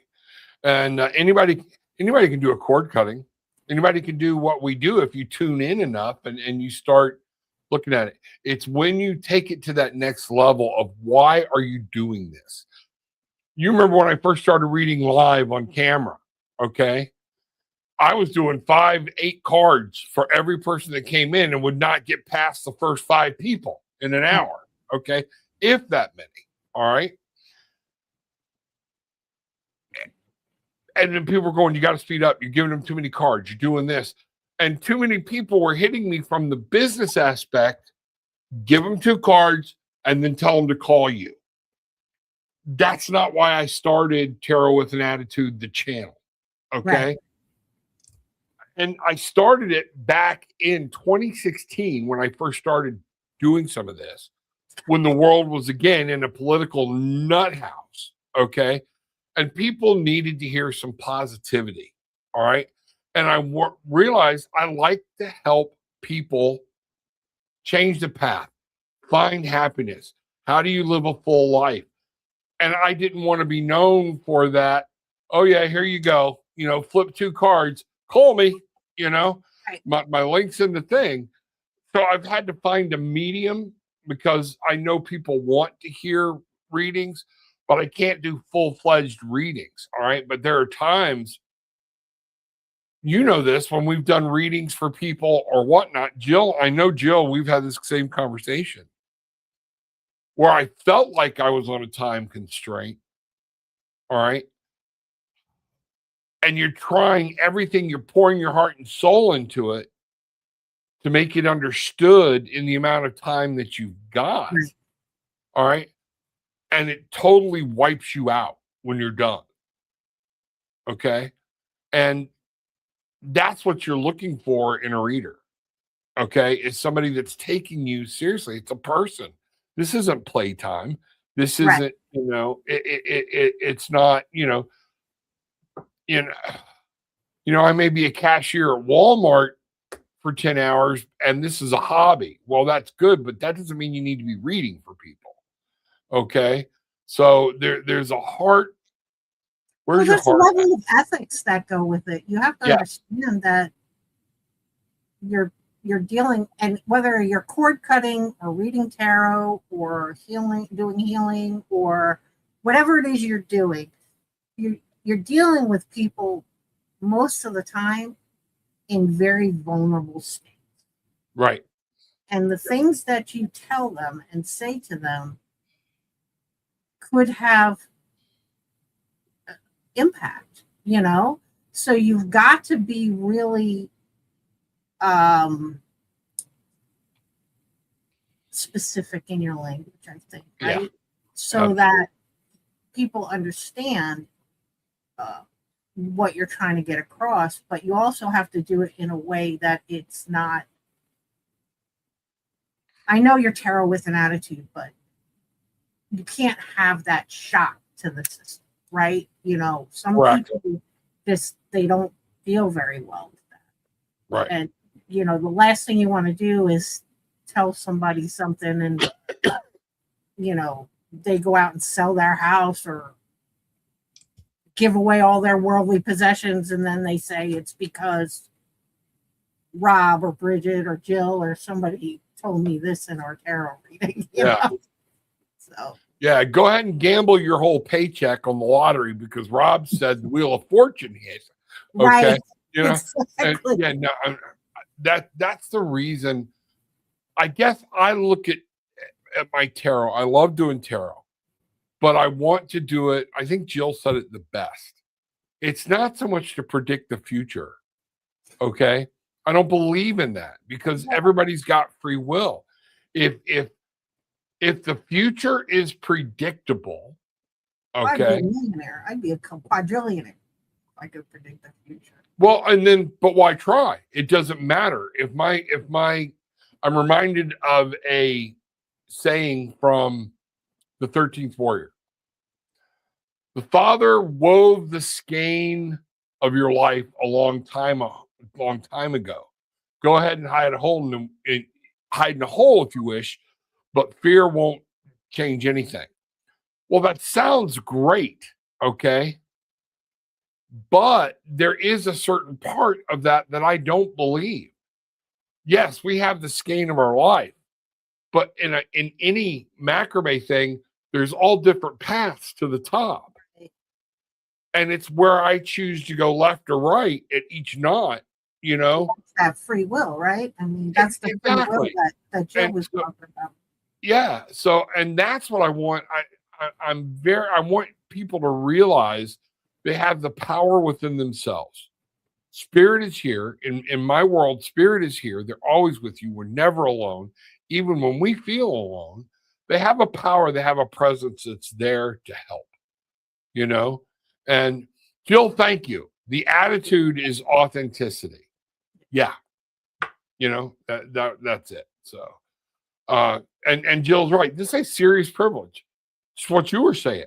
And anybody can do a cord cutting. Anybody can do what we do if you tune in enough and you start looking at it. It's when you take it to that next level of, why are you doing this? You remember when I first started reading live on camera, okay? I was doing 5-8 cards for every person that came in and would not get past the first 5 people in an hour, okay? If that many, all right? And then people were going, you got to speed up. You're giving them too many cards. You're doing this. And too many people were hitting me from the business aspect. Give them 2 cards and then tell them to call you. That's not why I started Tarot with an Attitude, the channel. Okay.
Right.
And I started it back in 2016 when I first started doing some of this, when the world was again in a political nut house. Okay. And people needed to hear some positivity. All right. And I realized I like to help people change the path, find happiness. How do you live a full life? And I didn't want to be known for that. Oh, yeah, here you go. Flip 2 cards, call me,
Right.
my link's in the thing. So I've had to find a medium because I know people want to hear readings, but I can't do full-fledged readings. All right. But there are times, this, when we've done readings for people or whatnot. Jill, we've had this same conversation where I felt like I was on a time constraint. All right. And you're trying everything, you're pouring your heart and soul into it to make it understood in the amount of time that you've got.
Right.
All right. And it totally wipes you out when you're done. Okay. And that's what you're looking for in a reader. Okay. Is somebody that's taking you seriously. It's a person. This isn't playtime. This isn't,
Right.
It's not, I may be a cashier at Walmart for 10 hours and this is a hobby. Well, that's good, but that doesn't mean you need to be reading for people. Okay. So there's a heart. Where's your
There's a
heart?
level of ethics that go with it. You have to understand that you're dealing, and whether you're cord cutting or reading tarot or doing healing or whatever it is you're doing, you're dealing with people most of the time in very vulnerable states.
Right.
And the things that you tell them and say to them could have impact, So you've got to be really specific in your language, I think, right?
Yeah.
So that people understand what you're trying to get across, but you also have to do it in a way that it's not. I know you're tarot with an attitude, but you can't have that shock to the system, right? Some people they don't feel very well with that.
Right.
And the last thing you want to do is tell somebody something and they go out and sell their house or give away all their worldly possessions, and then they say it's because Rob or Bridget or Jill or somebody told me this in our tarot reading. So
go ahead and gamble your whole paycheck on the lottery because Rob said the Wheel of Fortune hit. Okay.
Right. Exactly.
That's the reason. I guess I look at my tarot. I love doing tarot, but I want to do it. I think Jill said it the best. It's not so much to predict the future. Okay. I don't believe in that because everybody's got free will. If the future is predictable, okay.
I'd be a millionaire. I'd be a quadrillionaire if I could predict the future.
Well, but why try? It doesn't matter. I'm reminded of a saying from the 13th Warrior. The Father wove the skein of your life a long time ago. Go ahead and hide in a hole if you wish, but fear won't change anything. Well, that sounds great, okay? But there is a certain part of that I don't believe. Yes, we have the skein of our life, but in any macrame thing, there's all different paths to the top. And it's where I choose to go left or right at each knot,
That free will, right? I mean, that's the free will that Jill was talking about.
Yeah. So, and that's what I want. I want people to realize They have the power within themselves. Spirit is here. In my world, spirit is here. They're always with you. We're never alone. Even when we feel alone, they have a power, they have a presence that's there to help, you know? And Jill, thank you. The attitude is authenticity. Yeah. You know, that's it. So and Jill's right. This is a serious privilege. It's what you were saying.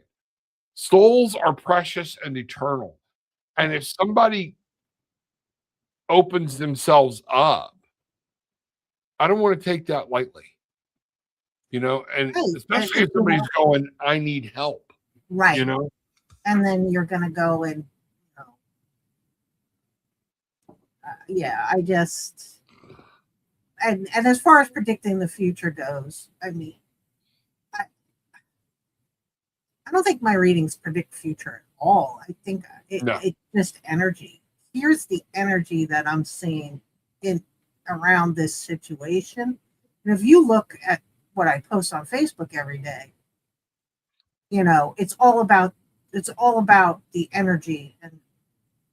Souls are precious and eternal. And if somebody opens themselves up, I don't want to take that lightly, you know, and
Right.
especially if somebody's going, I need help,
Right.
you know,
And then you're going to go and, I just, and as far as predicting the future goes, I mean, I don't think my readings predict future at all. I think it's just energy. Here's the energy that I'm seeing in around this situation. And if you look at what I post on Facebook every day, it's all about the energy and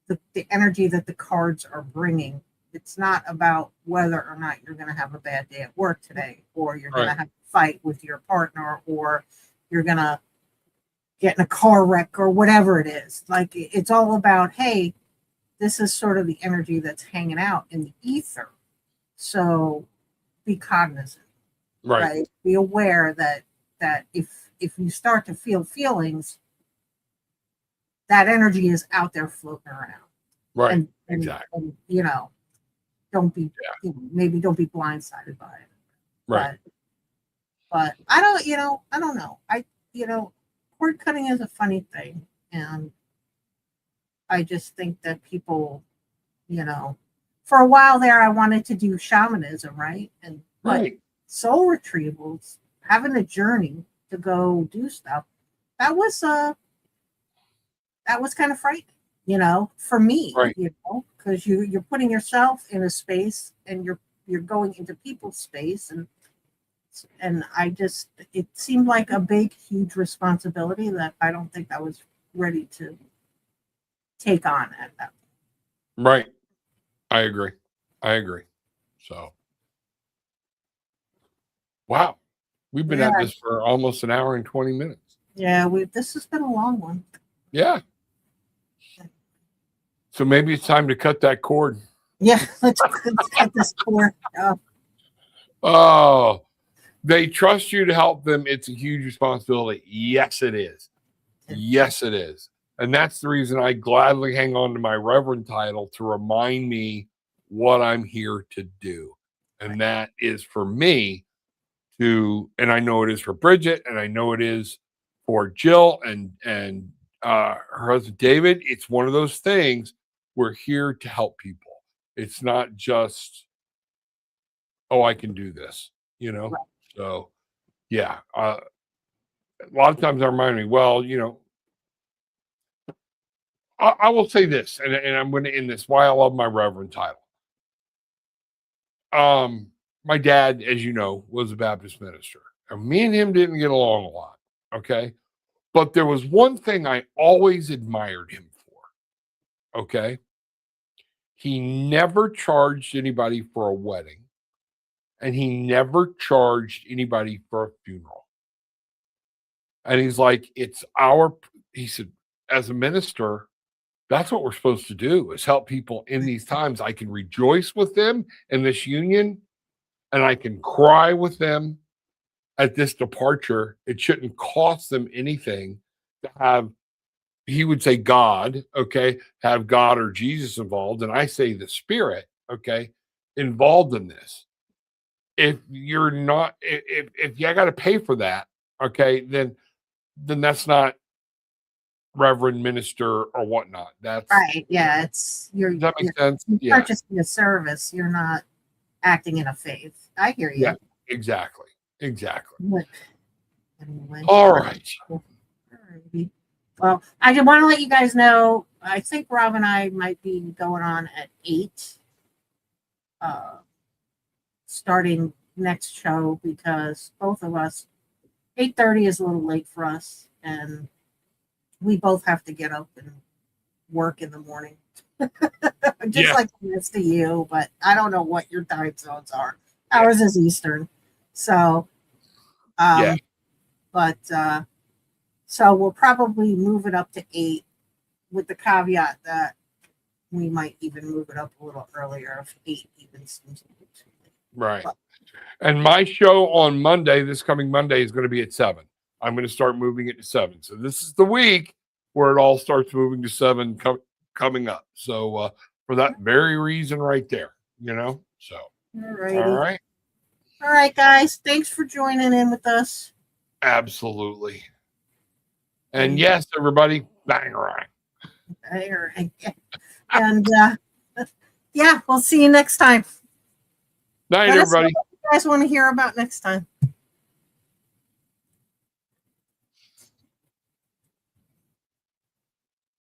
the energy that the cards are bringing. It's not about whether or not you're going to have a bad day at work today, or you're going to have a fight with your partner, or you're going to get in a car wreck, or whatever it is. Like, it's all about, hey, this is sort of the energy that's hanging out in the ether. So be cognizant, right? Be aware that if you start to feel feelings, that energy is out there floating around.
Right.
And don't be, maybe don't be blindsided by it.
Right.
But I don't know. Cord cutting is a funny thing. And I just think that people, for a while there, I wanted to do shamanism, right? But soul retrievals, having a journey to go do stuff, that was kind of frightening, for me, because you're putting yourself in a space and you're going into people's space, and it seemed like a big, huge responsibility that I don't think I was ready to take on at that point.
Right. I agree. So, wow. We've been at this for almost an hour and 20 minutes.
Yeah, this has been a long one.
Yeah. So maybe it's time to cut that cord.
Yeah, let's cut this cord.
Oh, they trust you to help them. It's a huge responsibility. Yes, it is. Yes, it is. And that's the reason I gladly hang on to my Reverend title, to remind me what I'm here to do. And that is for me and I know it is for Bridget, and I know it is for Jill and her husband David. It's one of those things. We're here to help people. It's not just, I can do this, So, yeah. A lot of times I remind me, I will say this, and I'm going to end this, why I love my Reverend title. My dad, as you know, was a Baptist minister. And me and him didn't get along a lot, okay? But there was one thing I always admired him for, okay? He never charged anybody for a wedding, and he never charged anybody for a funeral. And he's like, he said, as a minister, that's what we're supposed to do, is help people in these times. I can rejoice with them in this union, and I can cry with them at this departure. It shouldn't cost them anything to have, he would say God, okay, have God or Jesus involved. And I say the Spirit, okay, involved in this. If you're not, if you got to pay for that, okay, then that's not reverend, minister, or whatnot. That's
right. Yeah,
does that make sense?
You're purchasing a service. You're not acting in a faith. I hear you.
Yeah, exactly.
All right. Well, I just want to let you guys know, I think Rob and I might be going on at 8, starting next show, because both of us, 8:30 is a little late for us, and we both have to get up and work in the morning. Just
Yeah.
like the rest of you, but I don't know what your time zones are.
Yeah.
Ours is Eastern. So,
Yeah.
but so we'll probably move it up to 8 with the caveat that we might even move it up a little earlier if 8 even seems a little too late.
Right.
But,
And my show on Monday, this coming Monday, is going to be at 7. I'm going to start moving it to 7. So this is the week where it all starts moving to 7 coming up. So for that very reason right there, so. All right.
All right, guys. Thanks for joining in with us.
Absolutely. And yes, everybody, bang.
And yeah, we'll see you next time.
Night,
Let us know
everybody.
what you guys want to hear about next time.